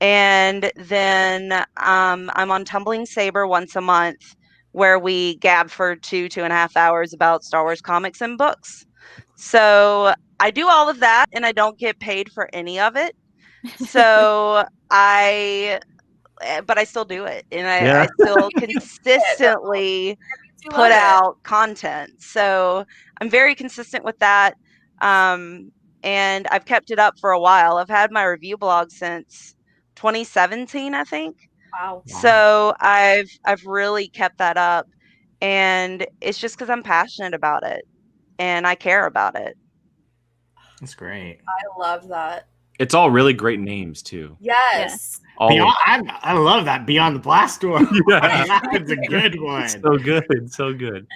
And then I'm on Tumbling Saber once a month, where we gab for 2.5 hours about Star Wars comics and books. So I do all of that, and I don't get paid for any of it. So but I still do it, and I still consistently put out content. So I'm very consistent with that. And I've kept it up for a while. I've had my review blog since 2017, I think. Wow. So I've really kept that up, and it's just because I'm passionate about it and I care about it. That's great. I love that. It's all really great names too. Yes. I love that Beyond the Blast Door. That's a good one. So good, so good.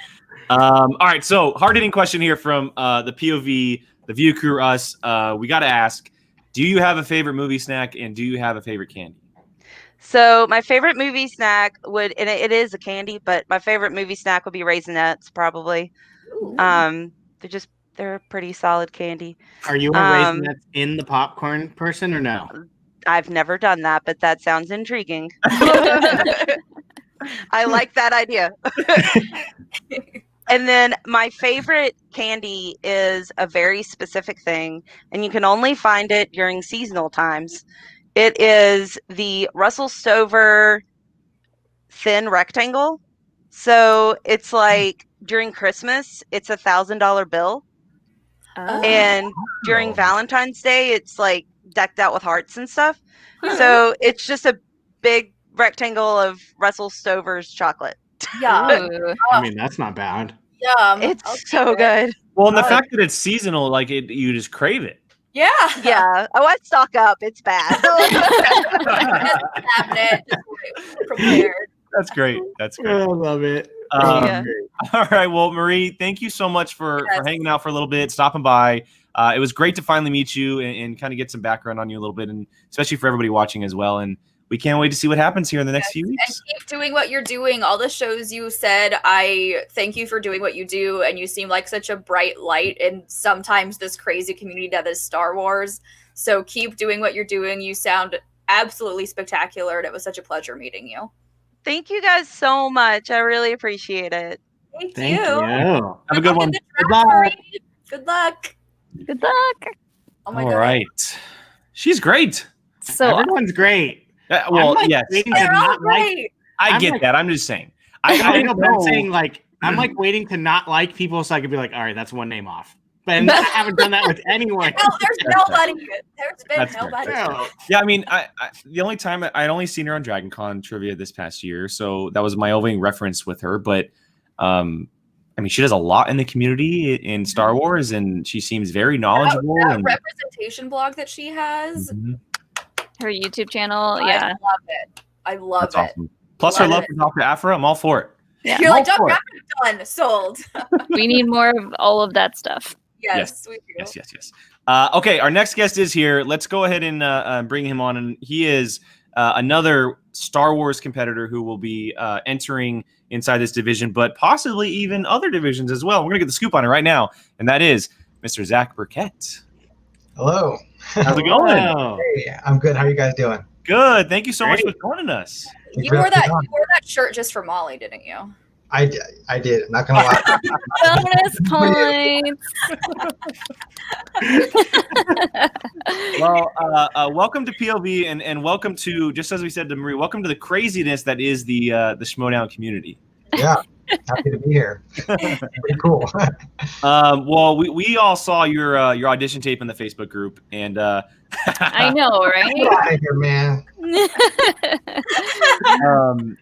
All right, so hard-hitting question here from the POV, the View Crew, us. We got to ask: do you have a favorite movie snack, and do you have a favorite candy? So my favorite movie snack would, and it is a candy, but my favorite movie snack would be Raisinets, probably. Ooh. They're a pretty solid candy. Are you a Raisinets in the popcorn person or no? I've never done that, but that sounds intriguing. I like that idea. And then my favorite candy is a very specific thing, and you can only find it during seasonal times. It is the Russell Stover thin rectangle. So it's like during Christmas, it's $1,000 bill. Oh. And during Valentine's Day, it's like decked out with hearts and stuff. So it's just a big rectangle of Russell Stover's chocolate. Yeah. I mean, that's not bad. Yum. It's so good. Well, and the fact that it's seasonal, like you just crave it. Yeah. Yeah. Oh, I stock up. It's bad. Cabinet, prepared. That's great. That's great. I love it. Yeah. All right. Well, Marie, thank you so much for hanging out for a little bit, stopping by. It was great to finally meet you and kind of get some background on you a little bit, and especially for everybody watching as well. And we can't wait to see what happens here in the next few weeks. And keep doing what you're doing. All the shows you said, I thank you for doing what you do. And you seem like such a bright light in sometimes this crazy community that is Star Wars. So keep doing what you're doing. You sound absolutely spectacular. And it was such a pleasure meeting you. Thank you guys so much. I really appreciate it. Thank Thank you. Have a good one. Good luck. Good luck. Good luck. Oh my All God. right. She's great. So everyone's great. Well, like yes. They're all great. I I'm get like- that. I'm just saying. I know, but I'm saying like I'm like waiting to not like people so I could be like, all right, that's one name off. But I haven't done that with anyone. No, there's nobody. There's been That's fair. nobody. No. Yeah, I mean, the only time I'd only seen her on Dragon Con trivia this past year, so that was my only reference with her. But I mean, she does a lot in the community in Star Wars, and she seems very knowledgeable. That and representation blog that she has, Mhm. Her YouTube channel, I yeah. love it. I love That's it. awesome. Plus, her Love love it. for Dr. Afra, I'm all for it. Yeah. You're like, All for Doc, done, sold. We need more of all of that stuff. Yes, we do. Yes. Okay, our next guest is here. Let's go ahead and bring him on. And he is another Star Wars competitor who will be entering inside this division, but possibly even other divisions as well. We're going to get the scoop on it right now, and that is Mr. Zack Burkett. Hello. How's it going? Hey, I'm good. How are you guys doing? Good. Thank you so much for joining us. You wore that shirt just for Molly, didn't you? I did. I'm not gonna lie. Bonus points. Well, welcome to POV and welcome to, just as we said to Marie, welcome to the craziness that is the Schmoedown community. Yeah, happy to be here. Pretty cool. Well, we all saw your audition tape in the Facebook group, and I know, right? Get out of here, man.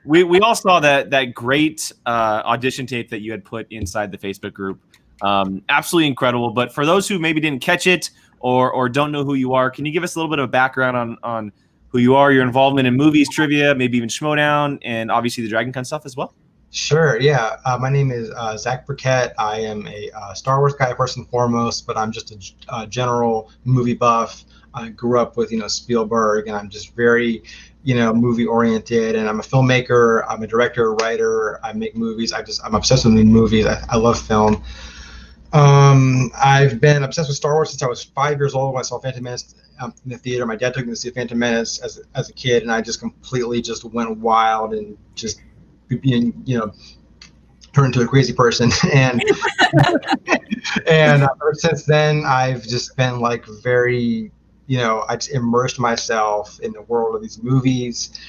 we all saw that great audition tape that you had put inside the Facebook group. Absolutely incredible. But for those who maybe didn't catch it or don't know who you are, can you give us a little bit of background on who you are, your involvement in movies, trivia, maybe even Schmoedown, and obviously the Dragon Con stuff as well? Sure. Yeah. My name is Zack Burkett. I am a Star Wars guy first and foremost, but I'm just a general movie buff. I grew up with Spielberg, and I'm just very movie oriented, and I'm a filmmaker. I'm a director, writer. I make movies. I'm obsessed with movies. I love film. I've been obsessed with Star Wars since I was 5 years old when I saw Phantom Menace in the theater. My dad took me to see Phantom Menace as a kid, and I just completely just went wild and just turned into a crazy person. And and ever since then, I've just been like very I just immersed myself in the world of these movies,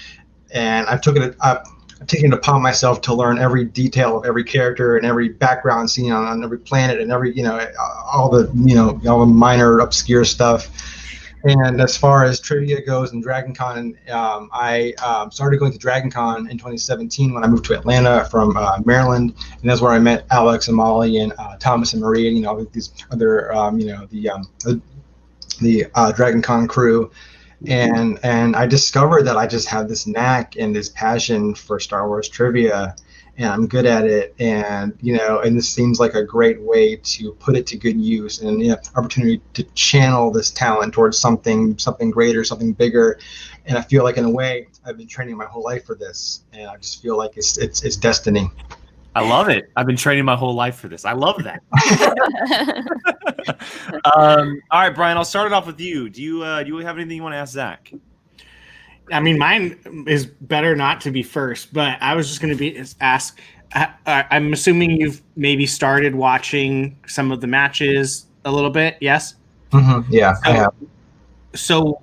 and I've taken it upon myself to learn every detail of every character and every background scene on every planet and every all the minor obscure stuff. And as far as trivia goes and Dragon Con, I started going to Dragon Con in 2017 when I moved to Atlanta from Maryland, and that's where I met Alex and Molly and Thomas and Marie and all these other the Dragon Con crew, and I discovered that I just have this knack and this passion for Star Wars trivia, and I'm good at it, and and this seems like a great way to put it to good use, and opportunity to channel this talent towards something greater, something bigger. And I feel like in a way I've been training my whole life for this, and I just feel like it's destiny. I love it. I've been training my whole life for this. I love that. All right, Brian, I'll start it off with you. Do you have anything you want to ask Zack? I mean, mine is better not to be first, but I was just going to ask. I'm assuming you've maybe started watching some of the matches a little bit. Yes. Mm-hmm. Yeah, I have. So,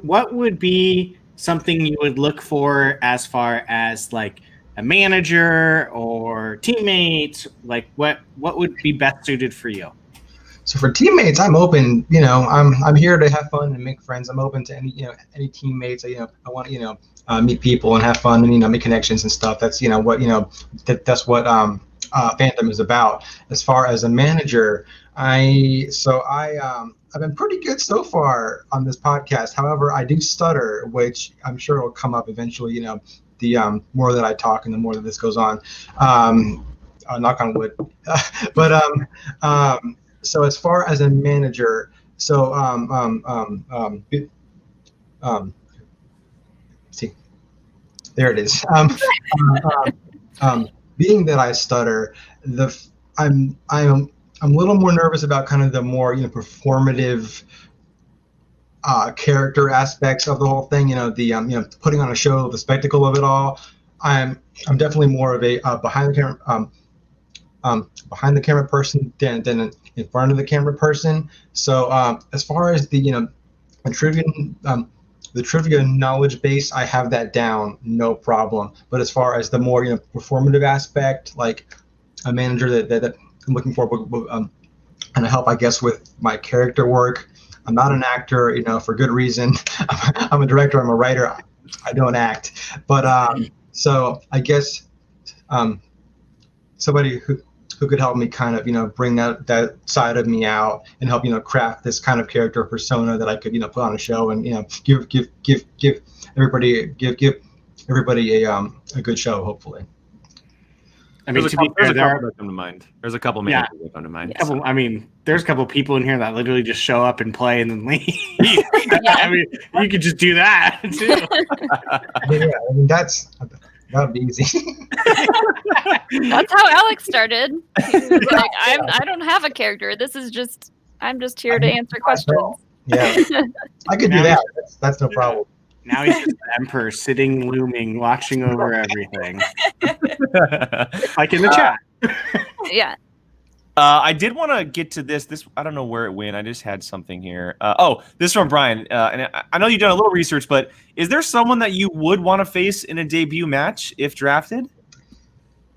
what would be something you would look for as far as like a manager or teammates? Like, what would be best suited for you? So for teammates, I'm open. I'm here to have fun and make friends. I'm open to any teammates. I want meet people and have fun and make connections and stuff. That's that's what fandom is about. As far as a manager, I've been pretty good so far on this podcast. However, I do stutter, which I'm sure will come up eventually. The more that I talk and the more that this goes on. Knock on wood. But so as far as a manager, so see, there it is. Being that I stutter, I'm a little more nervous about kind of the more performative character aspects of the whole thing. The putting on a show, the spectacle of it all. I'm definitely more of a behind the camera person than in front of the camera person. So as far as the trivia knowledge base, I have that down, no problem. But as far as the more performative aspect, like a manager that I'm looking for, and help, I guess, with my character work. I'm not an actor, for good reason. I'm a director. I'm a writer. I don't act. But so I guess somebody who could help me kind of bring that side of me out and help craft this kind of character persona that I could put on a show and give everybody a good show, hopefully. I mean, There's to be fair, a couple that come to mind. There's a couple managers that come to mind. I mean, there's a couple people in here that literally just show up and play and then leave. I mean, you could just do that too. I mean, that would be easy. That's how Alex started. He was like, I don't have a character. I'm just here to answer questions. Yeah, I could do that. That's no problem. Now he's just the emperor sitting, looming, watching over everything. Like in the chat. Yeah. I did want to get to this. I don't know where it went. I just had something here. This is from Brian. And I know you've done a little research, but is there someone that you would want to face in a debut match if drafted?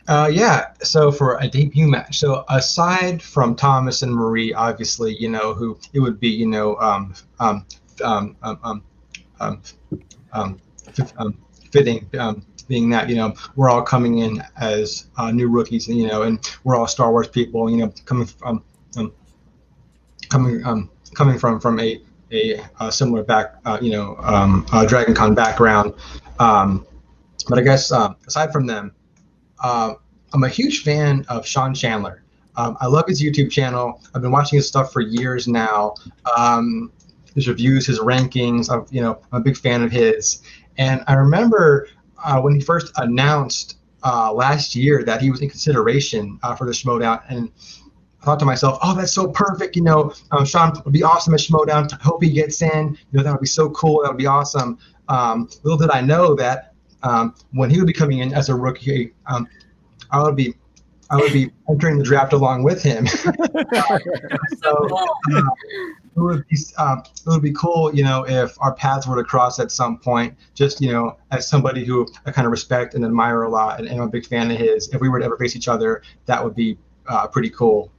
Yeah. So for a debut match, so aside from Thomas and Marie, obviously, who it would be, fitting, being that we're all coming in as new rookies, and we're all Star Wars people, coming from a similar Dragon Con background. But I guess aside from them, I'm a huge fan of Sean Chandler. I love his YouTube channel. I've been watching his stuff for years now. His reviews, his rankings. I'm a big fan of his. And I remember when he first announced last year that he was in consideration for the Schmoedown, and I thought to myself, oh, that's so perfect. Sean would be awesome at Schmoedown. I hope he gets in. That would be so cool. That would be awesome. Little did I know that when he would be coming in as a rookie, I would be entering the draft along with him. It would be cool, if our paths were to cross at some point. Just as somebody who I kind of respect and admire a lot, and I'm a big fan of his. If we were to ever face each other, that would be pretty cool.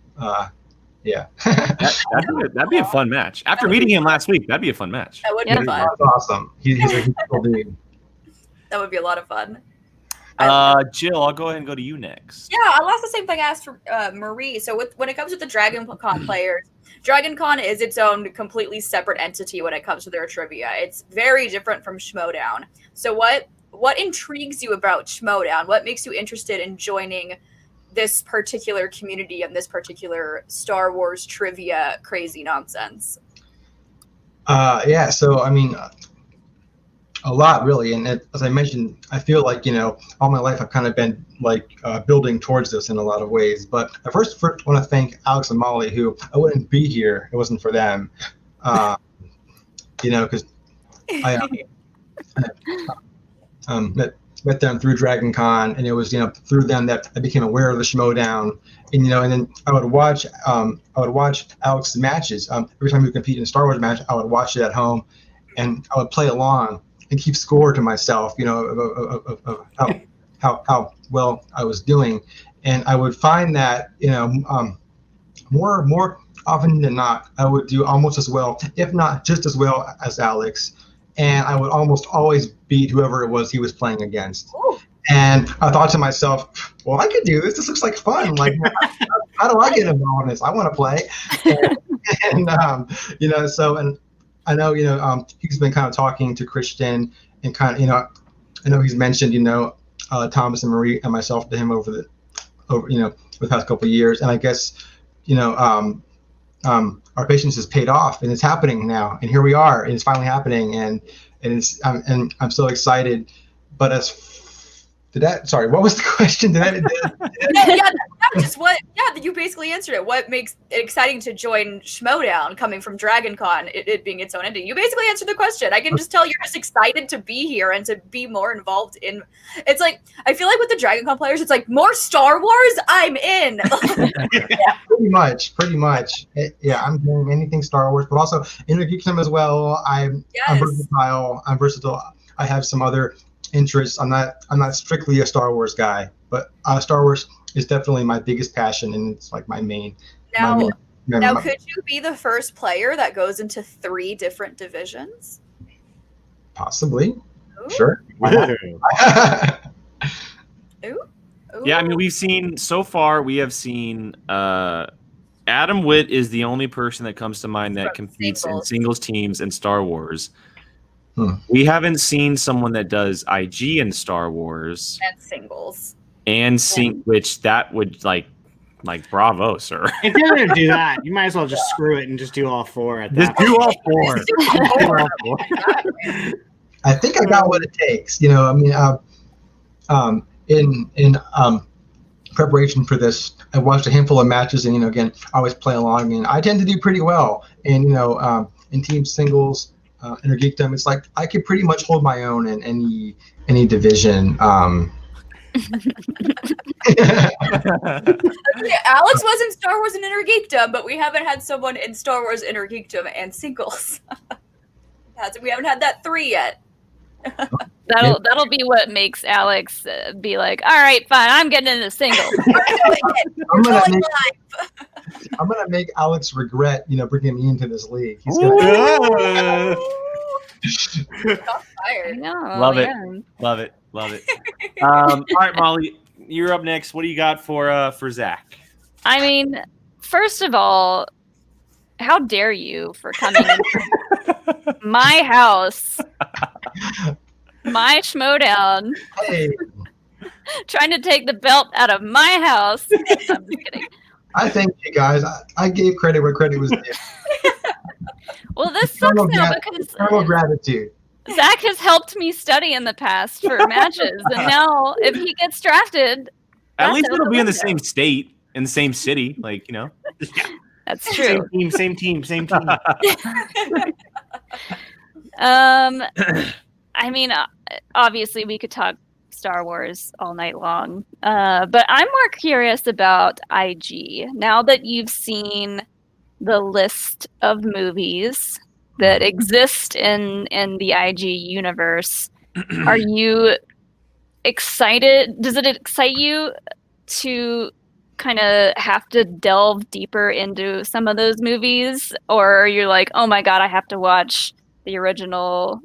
Yeah. That'd be a fun match. After meeting him last week, that'd be a fun match. That would be fun. That's awesome. He's a cool dude. That would be a lot of fun. Jill, I'll go ahead and go to you next. Yeah, I'll ask the same thing I asked for Marie. So when it comes to the Dragon Con players, Dragon Con is its own completely separate entity when it comes to their trivia. It's very different from Schmoedown. So what intrigues you about Schmoedown? What makes you interested in joining this particular community and this particular Star Wars trivia crazy nonsense? Yeah, so I mean, a lot really, and as I mentioned, I feel like all my life I've kind of been building towards this in a lot of ways. But I first want to thank Alex and Molly, who I wouldn't be here if it wasn't for them. Because I met them through Dragon Con, and it was through them that I became aware of the Schmoedown. And and then I would watch Alex's matches. Every time we would compete in a Star Wars match, I would watch it at home, and I would play along and keep score to myself, of how well I was doing. And I would find that, more often than not, I would do almost as well, if not just as well as Alex. And I would almost always beat whoever it was he was playing against. Ooh. And I thought to myself, well, I could do this. This looks like fun. Like, how do I get involved in this? I want to play. And so, and I know, he's been kind of talking to Christian, and kind of, I know he's mentioned, Thomas and Marie and myself to him over the past couple of years. And I guess, our patience has paid off, and it's happening now. And here we are, and it's finally happening. And I'm so excited. But what was the question? You basically answered it. What makes it exciting to join Schmoedown coming from Dragon Con, it being its own entity? You basically answered the question. I can just tell you're just excited to be here and to be more involved in. It's like, I feel like with the Dragon Con players, it's like, more Star Wars, I'm in. Yeah, pretty much. I'm doing anything Star Wars, but also in the geekdom as well. I'm versatile. I have some other interests. I'm not strictly a Star Wars guy, but Star Wars is definitely my biggest passion, and it's like my main. Now, could you be the first player that goes into 3 different divisions? Possibly. Ooh. Sure. Ooh. Yeah, I mean, we have seen Adam Witt is the only person that comes to mind that competes in singles teams in Star Wars. We haven't seen someone that does IG in Star Wars and singles. and sync, which that would like bravo, sir. If you're gonna do that, you might as well just screw it and just do all 4 at that. Just do all 4. I think I got what it takes. You know, I mean, in preparation for this, I watched a handful of matches, and again, I always play along, and I tend to do pretty well. And in team singles, inner geekdom, it's like I could pretty much hold my own in any division. Alex was in Star Wars and Inner Geekdom, but we haven't had someone in Star Wars Inner Geekdom and singles. We haven't had that 3 yet. That'll be what makes Alex be like, all right, fine, I'm getting into singles. I'm gonna make Alex regret, bringing me into this league. He's gonna. Love it. Love it. All right, Molly, you're up next. What do you got for Zach? I mean, first of all, how dare you for coming into my house, my Schmoedown, trying to take the belt out of my house. I'm just kidding. I thank you guys. I gave credit where credit was due. Well, this sucks now because eternal gratitude. Zach has helped me study in the past for matches, and now if he gets drafted, at least it'll be in the same state, in the same city, That's true. Same team. I mean, obviously we could talk Star Wars all night long, but I'm more curious about IG. Now that you've seen the list of movies that exist in the IG universe, are you excited? Does it excite you to kind of have to delve deeper into some of those movies, or you're like, oh my god, I have to watch the original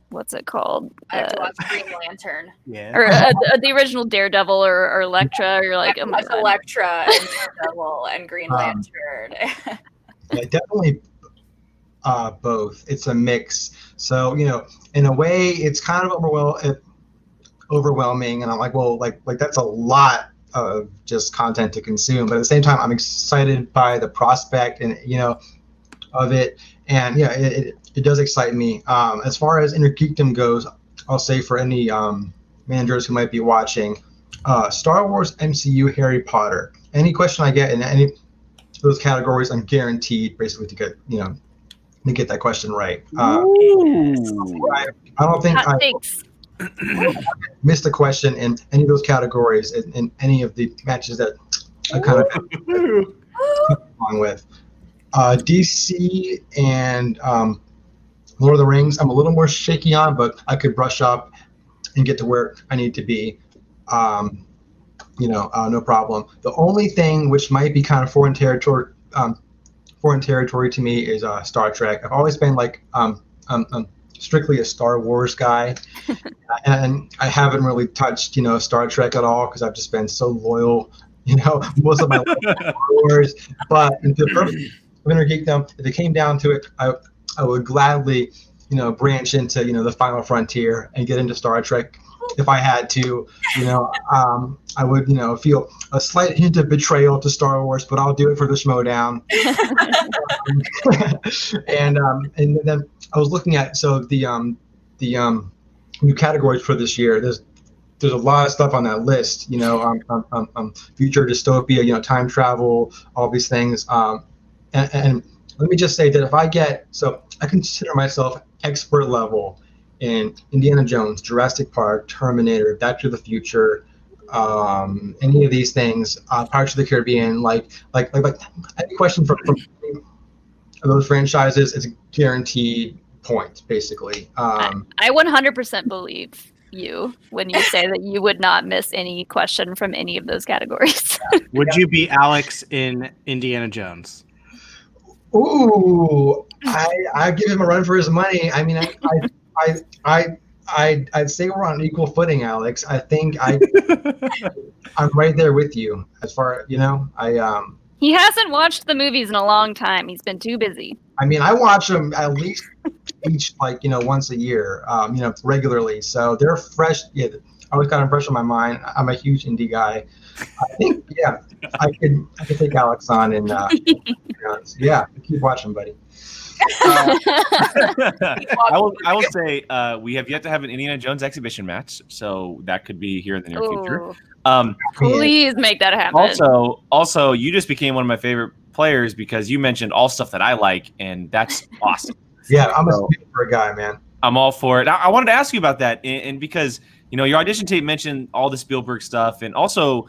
what's it called? I have to watch Green Lantern. Yeah. Or the original Daredevil or Elektra. You're like, oh my god. Elektra and Daredevil and Green Lantern. Yeah, definitely both. It's a mix. So, in a way, it's kind of overwhelming, and I'm like, well, like that's a lot of just content to consume. But at the same time, I'm excited by the prospect and of it, and it does excite me. As far as Inner Geekdom goes, I'll say for any managers who might be watching, Star Wars, MCU, Harry Potter. Any question I get in any of those categories, I'm guaranteed basically to get that question right. I don't think I missed a question in any of those categories in any of the matches that I kind of along with. DC and Lord of the Rings, I'm a little more shaky on, but I could brush up and get to where I need to be. No problem. The only thing which might be kind of foreign territory to me is Star Trek. I've always been strictly a Star Wars guy, and I haven't really touched Star Trek at all because I've just been so loyal most of my life to Star Wars. But in the purpose of Inner Geekdom, if it came down to it, I would gladly branch into the Final Frontier and get into Star Trek if I had to. I would feel a slight hint of betrayal to Star Wars, but I'll do it for the Schmoedown. And then I was looking at the new categories for this year. There's a lot of stuff on that list. Future dystopia, time travel, all these things. And let me just say that I consider myself expert level in Indiana Jones, Jurassic Park, Terminator, Back to the Future, any of these things, Pirates of the Caribbean, like any question from those franchises is a guaranteed point, basically. I 100% believe you when you say that you would not miss any question from any of those categories. Would you be Alex in Indiana Jones? Ooh, I give him a run for his money. I mean, I'd say we're on equal footing, Alex. I think I'm right there with you as far, He hasn't watched the movies in a long time. He's been too busy. I mean, I watch them at least once a year, regularly. So they're fresh. Yeah, always got impressed with my mind. I'm a huge indie guy. I think, yeah, I could take Alex on and yeah, keep watching, buddy. I will say we have yet to have an Indiana Jones exhibition match, so that could be here in the near future. Please make that happen. Also, you just became one of my favorite players because you mentioned all stuff that I like, and that's awesome. Yeah, I'm a Spielberg guy, man. I'm all for it. I wanted to ask you about that, and because your audition tape mentioned all the Spielberg stuff, and also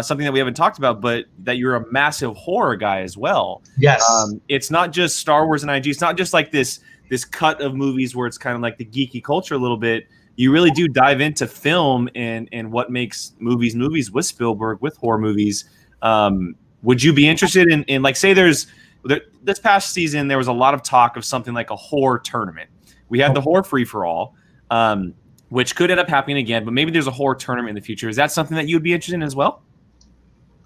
something that we haven't talked about, but that you're a massive horror guy as well. Yes. It's not just Star Wars and IG. It's not just like this cut of movies where it's kind of like the geeky culture a little bit. You really do dive into film and what makes movies with Spielberg, with horror movies. Would you be interested in like, say this past season, there was a lot of talk of something like a horror tournament. We had the horror free-for-all, which could end up happening again, but maybe there's a horror tournament in the future. Is that something that you would be interested in as well?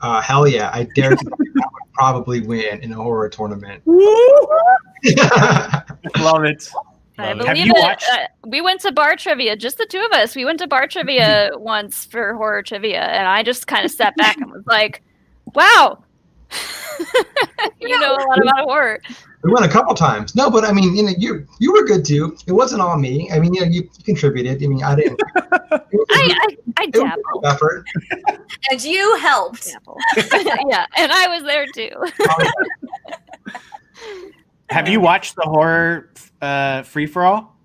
Hell yeah. I dare to I would probably win in a horror tournament. Love it. I believe it. We went to bar trivia, just the two of us. We went to bar trivia once for horror trivia, and I just kind of stepped back and was like, wow, you know a lot about horror. We went a couple times. No, but I mean, you were good too. It wasn't all me. I mean, you contributed. I mean, I didn't. I dabbled. Effort. And you helped. Yeah, and I was there too. Have you watched the horror free for all?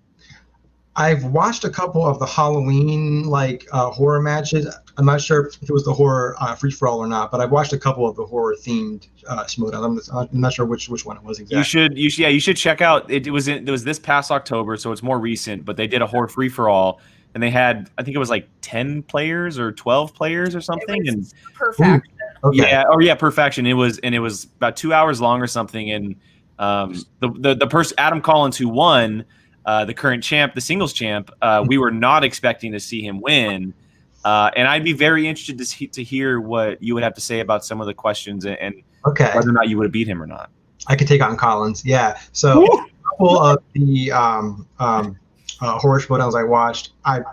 I've watched a couple of the Halloween horror matches. I'm not sure if it was the horror free for all or not, but I've watched a couple of the horror themed Schmoedown. I'm not sure which one it was exactly. You should check out. It was this past October, so it's more recent. But they did a horror free for all, and they had, I think it was like 10 players or 12 players or something. And Perfection. Okay. Perfection. It was about 2 hours long or something. And the person, Adam Collins, who won, the current champ, the singles champ, we were not expecting to see him win. And I'd be very interested to hear what you would have to say about some of the questions and whether or not you would have beat him or not. I could take on Collins. Yeah. So a couple of the horror showdowns I watched, I'm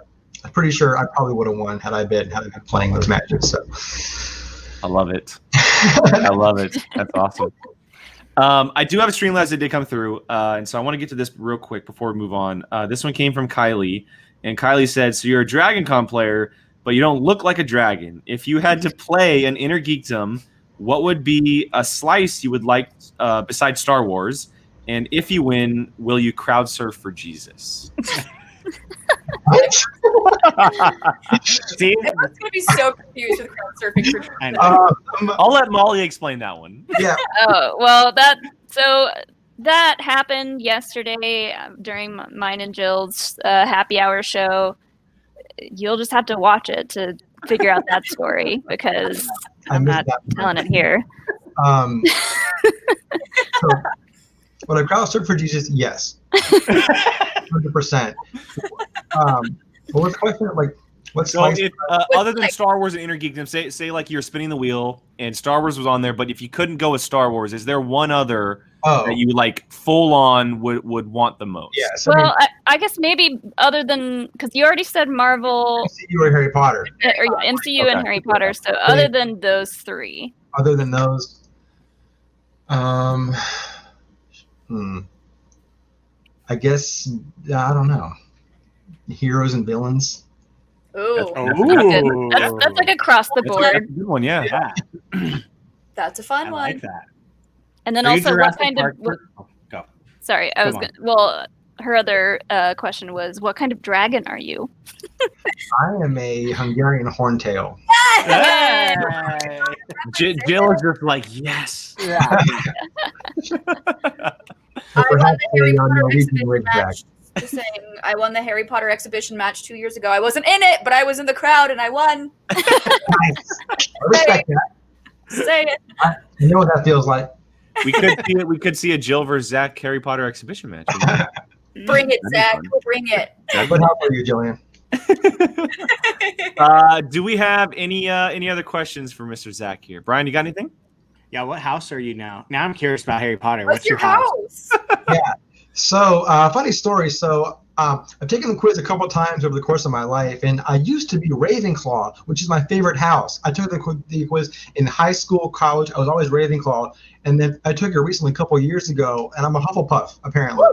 pretty sure I probably would have won had I been playing those matches. So I love it. I love it. That's awesome. I do have a Streamlabs that did come through, and so I want to get to this real quick before we move on. This one came from Kylie, and Kylie said, so you're a Dragon Con player, but you don't look like a dragon. If you had to play an Inner Geekdom, what would be a slice you would like besides Star Wars? And if you win, will you crowd surf for Jesus? See? Everyone's going to be so confused with crowd surfing for Jesus. I'll let Molly explain that one. Yeah. Oh, well, that happened yesterday during mine and Jill's happy hour show. You'll just have to watch it to figure out that story because I'm not telling it here. So, would I crowd surf for Jesus? Yes. 100%. What was the question? Like, what's other than Star Wars and Inner Geekdom, say like you're spinning the wheel and Star Wars was on there, but if you couldn't go with Star Wars, is there one other that you like full on would want the most? Yes. Well, I guess maybe other than, because you already said Marvel, MCU or Harry Potter, MCU and Harry Potter. So other than those three. Other than those, I guess I don't know. Heroes and villains. Ooh. That's like across the board. That's a good one, yeah. That's a fun I one. like that. And then also, what kind of? Go. Sorry, I was gonna. Well, her other question was, what kind of dragon are you? I am a Hungarian horntail. Hey! Jill is just like, yes. Yeah. I won the Harry Potter exhibition match. Just saying, I won the Harry Potter exhibition match 2 years ago. I wasn't in it, but I was in the crowd and I won. Nice. I respect that. Say it. I know what that feels like. We could see a Jill versus Zach Harry Potter exhibition match. Bring it, Zach. Bring it. What help are you, Jillian? Do we have any other questions for Mr. Zach here? Brian, you got anything? Yeah, what house are you now? Now I'm curious about Harry Potter. What's your house? Yeah. So, funny story. So, I've taken the quiz a couple of times over the course of my life, and I used to be Ravenclaw, which is my favorite house. I took the quiz in high school, college. I was always Ravenclaw, and then I took it recently a couple of years ago, and I'm a Hufflepuff, apparently.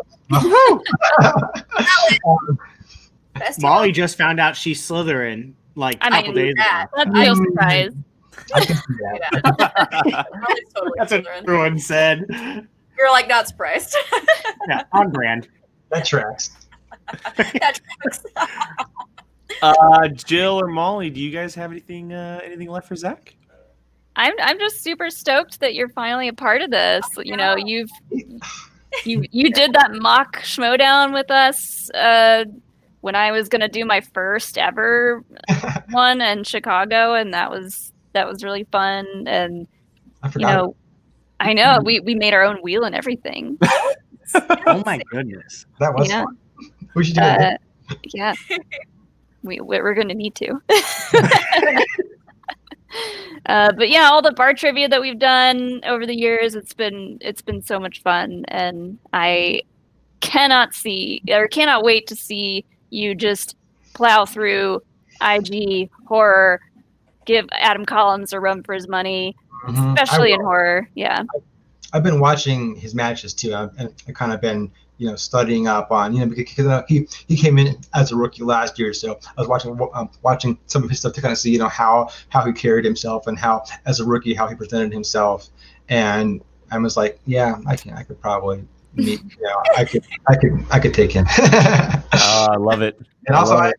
Molly just found out she's Slytherin like a couple days ago. That's no surprise. I can see that. Totally That's what Slytherin. everyone said. You're like not surprised. Yeah, on brand. That tracks. That tracks. Jill or Molly, do you guys have anything left for Zach? I'm just super stoked that you're finally a part of this. You know, you did that mock Schmoedown with us when I was gonna do my first ever one in Chicago, and that was really fun. And I forgot. I know we made our own wheel and everything. Oh my goodness. That was Yeah. fun. We should do it. Yeah, we're gonna need to. But yeah, all the bar trivia that we've done over the years, it's been so much fun, and I cannot wait to see you just plow through IG horror, give Adam Collins a run for his money, especially in horror. Yeah, I've been watching his matches too. I've kind of been, studying up on, because he came in as a rookie last year, so I was watching some of his stuff to kind of see, how he carried himself and how, as a rookie, how he presented himself. And I was like, yeah, I could probably meet, I could take him. I love it. And also,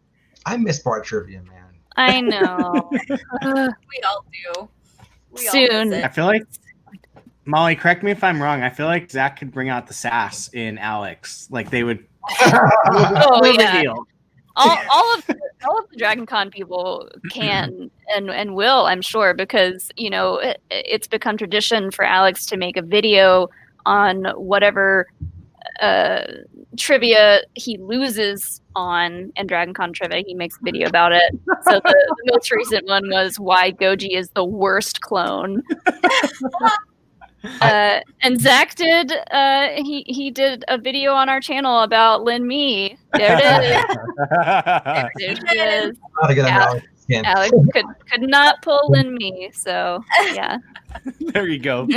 I miss bar trivia, man. I know. We all do. Soon. I feel like, Molly, correct me if I'm wrong. I feel like Zach could bring out the sass in Alex. Like they would. Yeah. All of the Dragon Con people can and will, I'm sure, because it's become tradition for Alex to make a video on whatever trivia he loses on in Dragon Con trivia. He makes a video about it. So the most recent one was why Goji is the worst clone. And Zach did. He did a video on our channel about Lin Mi. There it is. There she is. Alex could not pull Lin Mi. So yeah. There you go.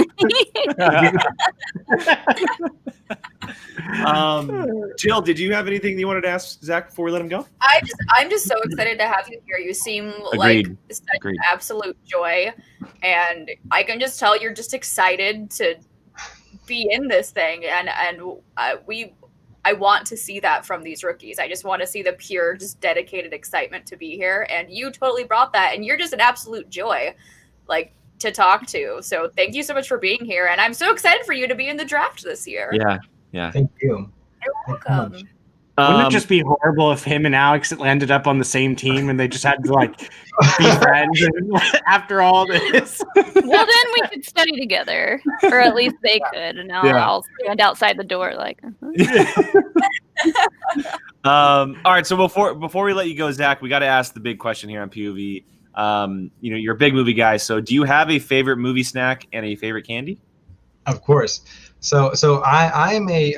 Jill, did you have anything that you wanted to ask Zach before we let him go? I'm just so excited to have you here. You seem Agreed. like such an absolute joy, and I can just tell you're just excited to be in this thing. And I want to see that from these rookies. I just want to see the pure, just dedicated excitement to be here, and you totally brought that. And you're just an absolute joy, like, to talk to. So thank you so much for being here, and I'm so excited for you to be in the draft this year. Yeah. Thank you. You're welcome. Wouldn't it just be horrible if him and Alex ended up on the same team and they just had to be friends after all this? Well, then we could study together, or at least they could, and I'll stand outside the door like. All right, so before we let you go, Zach, we got to ask the big question here on POV. You're a big movie guy, so do you have a favorite movie snack and a favorite candy? Of course. So I am a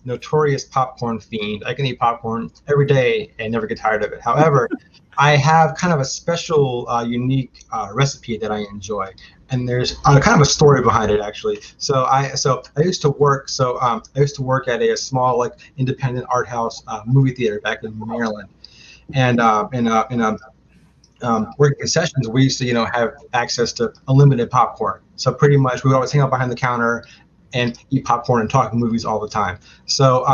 notorious popcorn fiend. I can eat popcorn every day and never get tired of it. However, I have kind of a special, unique recipe that I enjoy, and there's kind of a story behind it actually. So I used to work. I used to work at a small independent art house movie theater back in Maryland, and working concessions, we used to have access to unlimited popcorn. So pretty much we would always hang out behind the counter and eat popcorn and talk movies all the time. So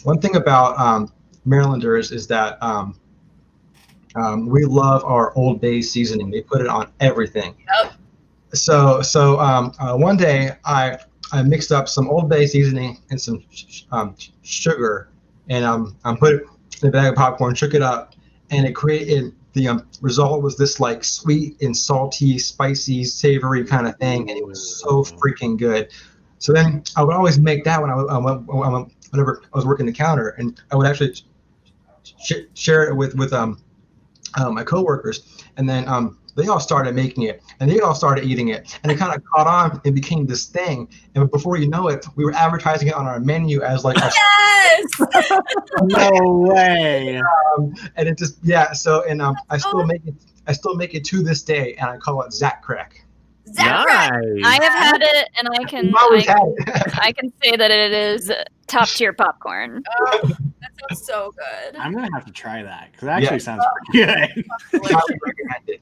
one thing about Marylanders is that we love our Old Bay seasoning. They put it on everything. Yep. So one day I mixed up some Old Bay seasoning and some sugar, and put it in a bag of popcorn, shook it up, and it created the result was this sweet and salty, spicy, savory kind of thing, and it was so freaking good. So then I would always make that when whenever I was working the counter, and I would actually share it with my coworkers, and then they all started making it, and they all started eating it, and it kind of caught on and became this thing. And before you know it, we were advertising it on our menu as like a Yes. No way. and it just So I still make it to this day, and I call it Zack Crack. I have had it, and I can say that it is top tier popcorn. Oh, that sounds so good. I'm gonna have to try that because it actually sounds pretty good. Highly recommend it.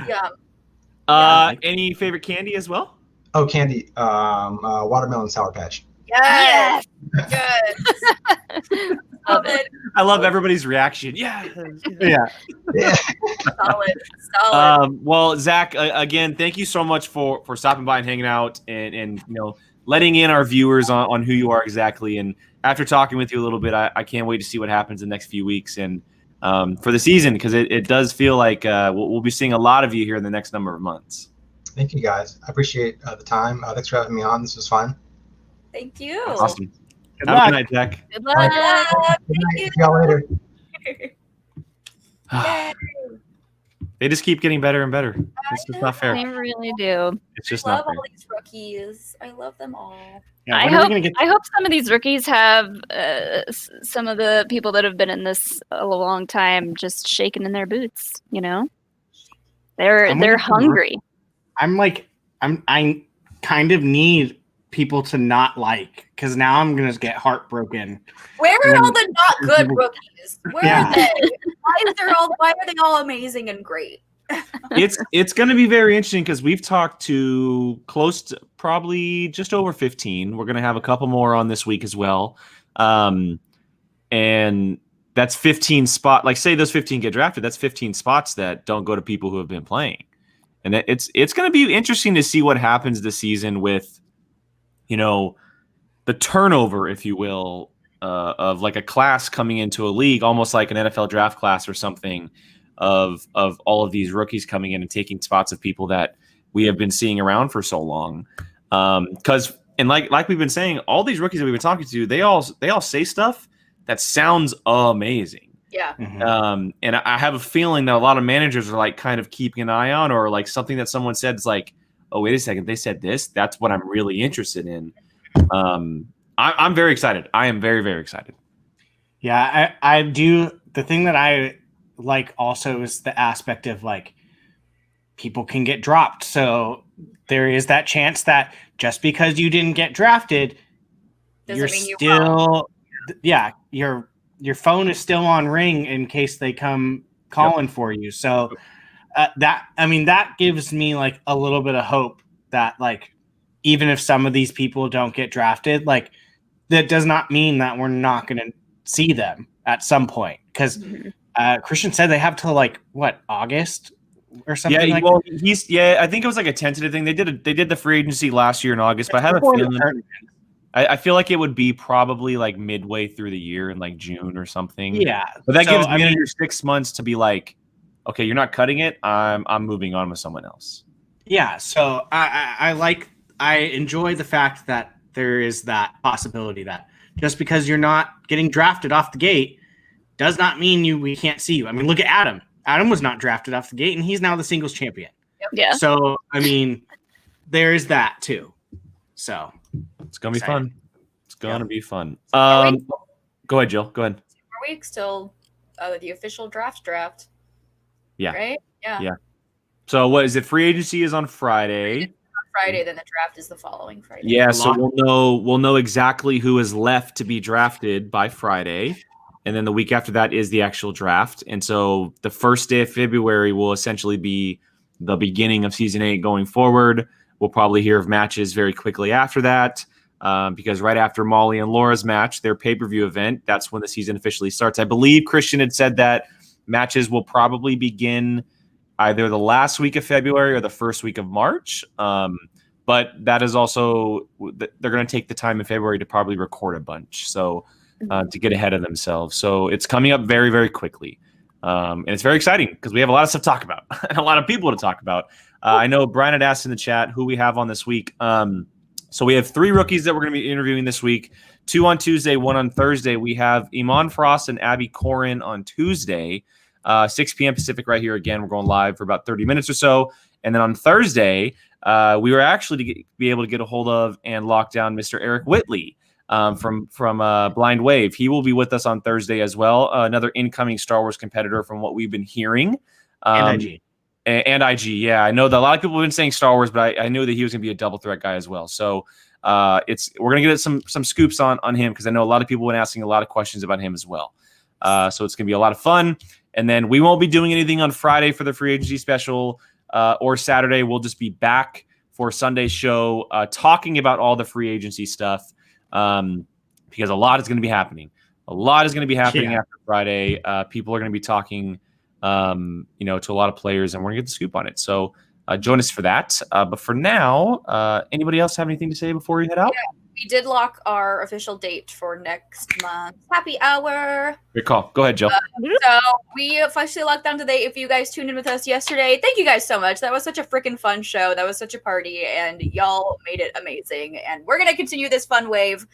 Yeah. Any favorite candy as well? Oh, candy. Watermelon Sour Patch. Yes. Good. Love it. I love everybody's reaction. Yeah. Solid. Well, Zach, again, thank you so much for stopping by and hanging out and letting in our viewers on who you are exactly. And after talking with you a little bit, I can't wait to see what happens in the next few weeks and for the season, because it does feel like we'll be seeing a lot of you here in the next number of months. Thank you, guys. I appreciate the time. Thanks for having me on. This was fun. Thank you. Awesome. Good Have luck. a good night, Zach. Good luck. Good Thank night. you. See y'all later. Yay. They just keep getting better and better. It's just not fair. They really do. It's just I love not fair. all these rookies. I love them all. Yeah, I when are we hope gonna get I hope some of these rookies have some of the people that have been in this a long time just shaking in their boots. They're hungry. I kind of need people to not like, because now I'm gonna get heartbroken. Where are all the not good rookies? Where Yeah. are they? Why are they all amazing and great? It's going to be very interesting because we've talked to close to probably just over 15. We're going to have a couple more on this week as well. And that's 15 spot. Like, say those 15 get drafted, that's 15 spots that don't go to people who have been playing. And it's going to be interesting to see what happens this season with, the turnover, if you will, of like a class coming into a league, almost like an NFL draft class or something, of all of these rookies coming in and taking spots of people that we have been seeing around for so long. Because like we've been saying, all these rookies that we've been talking to, they all say stuff that sounds amazing. Yeah. Mhm. And I have a feeling that a lot of managers are like kind of keeping an eye on, or like something that someone said is like, oh, wait a second, they said this. That's what I'm really interested in. I'm very excited. I am very, very excited. Yeah, I do. The thing that I like also is the aspect of like people can get dropped. So there is that chance that just because you didn't get drafted, Doesn't mean you your phone is still on ring in case they come calling for you. So that gives me like a little bit of hope that like even if some of these people don't get drafted, like that does not mean that we're not going to see them at some point, because Christian said they have till like what, August or something. Yeah, like well, I think it was like a tentative thing. They did the free agency last year in August, but I have a feeling I feel like it would be probably like midway through the year in like June or something. Yeah, but that gives managers 6 months to be like, okay, you're not cutting it. I'm moving on with someone else. Yeah, so I enjoy the fact that there is that possibility that just because you're not getting drafted off the gate does not mean we can't see you. I mean, look at Adam. Adam was not drafted off the gate, and he's now the singles champion. Yeah. So, I mean, there is that too. So it's gonna be fun. It's gonna be fun. Are we- Go ahead, Jill. Go ahead. Are we still the official draft? Yeah. Right? Yeah. So what is it? Free agency is on Friday. Friday, then the draft is the following Friday. Yeah, so we'll know exactly who is left to be drafted by Friday, and then the week after that is the actual draft. And so the first day of February will essentially be the beginning of season 8 going forward. We'll probably hear of matches very quickly after that, because right after Molly and Laura's match, their pay-per-view event, that's when the season officially starts. I believe Christian had said that matches will probably begin either the last week of February or the first week of March. But that is also, they're going to take the time in February to probably record a bunch. So to get ahead of themselves. So it's coming up very, very quickly. And it's very exciting because we have a lot of stuff to talk about and a lot of people to talk about. I know Brian had asked in the chat who we have on this week. So we have 3 rookies that we're going to be interviewing this week. 2 on Tuesday, 1 on Thursday. We have Iman Frost and Abby Corin on Tuesday. 6 p.m. Pacific right here. Again, we're going live for about 30 minutes or so. And then on Thursday, we were actually to be able to get a hold of and lock down Mr. Eric Whitley from Blind Wave. He will be with us on Thursday as well. Another incoming Star Wars competitor from what we've been hearing. And IG. And IG, yeah. I know that a lot of people have been saying Star Wars, but I knew that he was going to be a double threat guy as well. So we're going to get some scoops on him because I know a lot of people have been asking a lot of questions about him as well. So it's going to be a lot of fun. And then we won't be doing anything on Friday for the free agency special or Saturday. We'll just be back for Sunday's show talking about all the free agency stuff because a lot is going to be happening. A lot is going to be happening after Friday. People are going to be talking to a lot of players, and we're gonna get the scoop on it. So join us for that. But for now, anybody else have anything to say before we head out? Yeah, we did lock our official date for next month's happy hour. Good call. Go ahead, Jill. So we officially locked down today. If you guys tuned in with us yesterday, thank you guys so much. That was such a freaking fun show. That was such a party, and y'all made it amazing. And we're gonna continue this fun wave.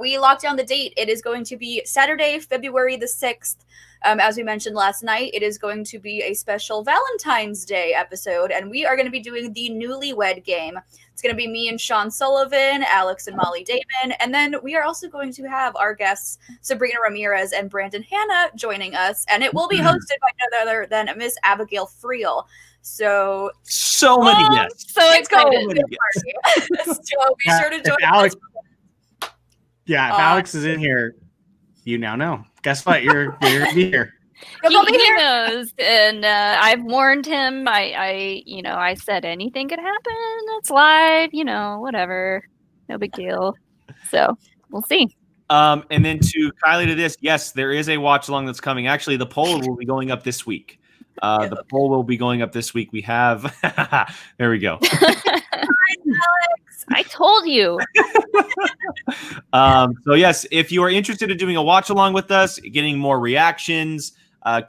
We locked down the date. It is going to be Saturday, February the 6th. As we mentioned last night, it is going to be a special Valentine's Day episode, and we are going to be doing the Newlywed Game. It's going to be me and Sean Sullivan, Alex and Molly Damon, and then we are also going to have our guests Sabrina Ramirez and Brandon Hanna joining us, and it will be hosted by none other than Miss Abigail Friel. So many guests. So excited. So be sure to join us. Yeah, if Alex is in here, you now know. Guess what? You're going to be here. He knows, and I've warned him. I said anything could happen. It's live, whatever. No big deal. So we'll see. And then to Kylie to this, yes, there is a watch along that's coming. Actually, the poll will be going up this week. The poll will be going up this week. We have there we go. I told you. So yes, if you are interested in doing a watch along with us, getting more reactions,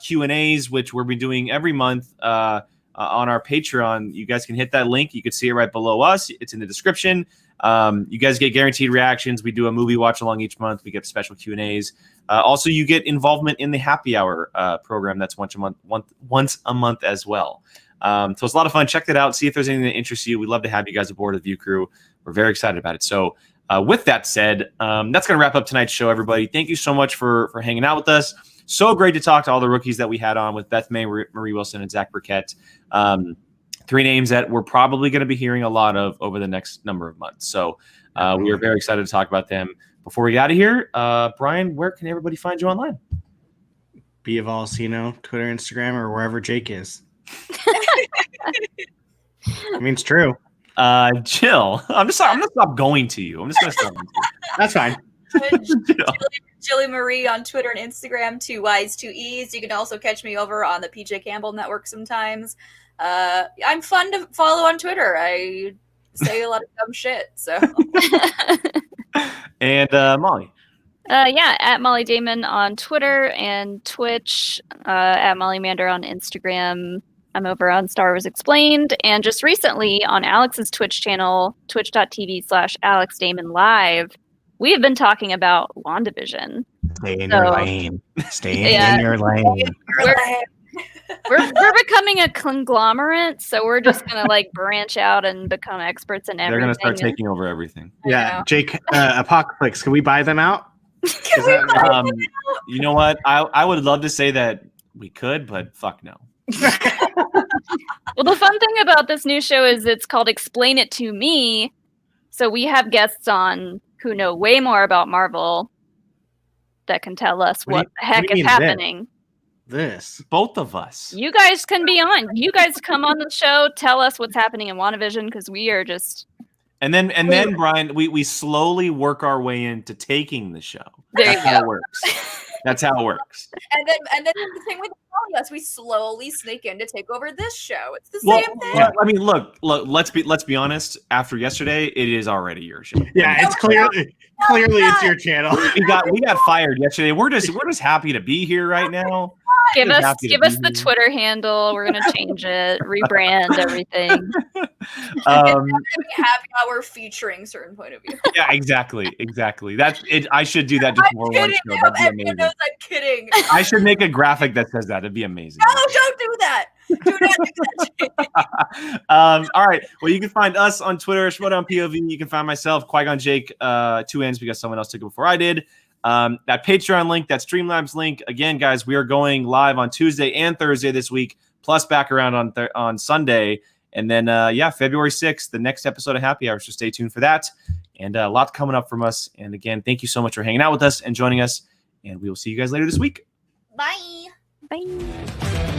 Q&As, which we'll be doing every month on our Patreon, you guys can hit that link. You can see it right below us. It's in the description. You guys get guaranteed reactions. We do a movie watch along each month. We get special Q&As. Also, you get involvement in the happy hour program. That's once a month as well. So it's a lot of fun. Check that out. See if there's anything that interests you. We'd love to have you guys aboard the View Crew. We're very excited about it. So with that said, that's going to wrap up tonight's show, everybody. Thank you so much for hanging out with us. So great to talk to all the rookies that we had on with Beth May, Marie Wilson, and Zack Burkett. 3 names that we're probably going to be hearing a lot of over the next number of months. So we are very excited to talk about them. Before we get out of here, Brian, where can everybody find you online? Be of Alcino, Twitter, Instagram, or wherever Jake is. I mean, it's true. Jill, I'm going to stop going to you. I'm just going to stop. That's fine. Jilly Marie on Twitter and Instagram, 2 Y's, 2 E's. You can also catch me over on the PJ Campbell Network sometimes. I'm fun to follow on Twitter. I say a lot of dumb shit. So. And Molly. At Molly Damon on Twitter and Twitch. At Molly Mander on Instagram. I'm over on Star Wars Explained, and just recently on Alex's Twitch channel, twitch.tv/Alex Damon Live, we have been talking about WandaVision. Stay in your lane. Stay in your lane. We're becoming a conglomerate, so we're just gonna branch out and become experts in everything. They're gonna start taking over everything. Yeah, Jake, Apocalypse, can we buy them out? You know what? I would love to say that we could, but fuck no. Well, the fun thing about this new show is it's called Explain It to Me. So we have guests on who know way more about Marvel that can tell us what the heck is happening. This. Both of us. You guys can be on. You guys come on the show, tell us what's happening in WandaVision, because we are just... And then Brian, we slowly work our way into taking the show. That's how it works. That's how it works. And then the thing with us, we slowly sneak in to take over this show. It's the same thing. Yeah, I mean, look. Let's be honest. After yesterday, it is already your show. Yeah, it's clearly it's your channel. We got fired yesterday. We're just happy to be here right now. Give us the Twitter handle. We're gonna change it, rebrand everything. Happy hour featuring certain point of view. Yeah, exactly. That's it. I should do that just more one show. That'd be amazing. Knows I'm kidding. I should make a graphic that says that. It'd be amazing. No, don't do that. Do not do that. All right. Well, you can find us on Twitter, Schmoedown POV. You can find myself, Qui-Gon Jake, 2 N's because someone else took it before I did. That Patreon link, that Streamlabs link. Again, guys, we are going live on Tuesday and Thursday this week, plus back around on Sunday. And then, February 6th, the next episode of Happy Hour. So stay tuned for that. And a lot coming up from us. And again, thank you so much for hanging out with us and joining us. And we will see you guys later this week. Bye. Bye.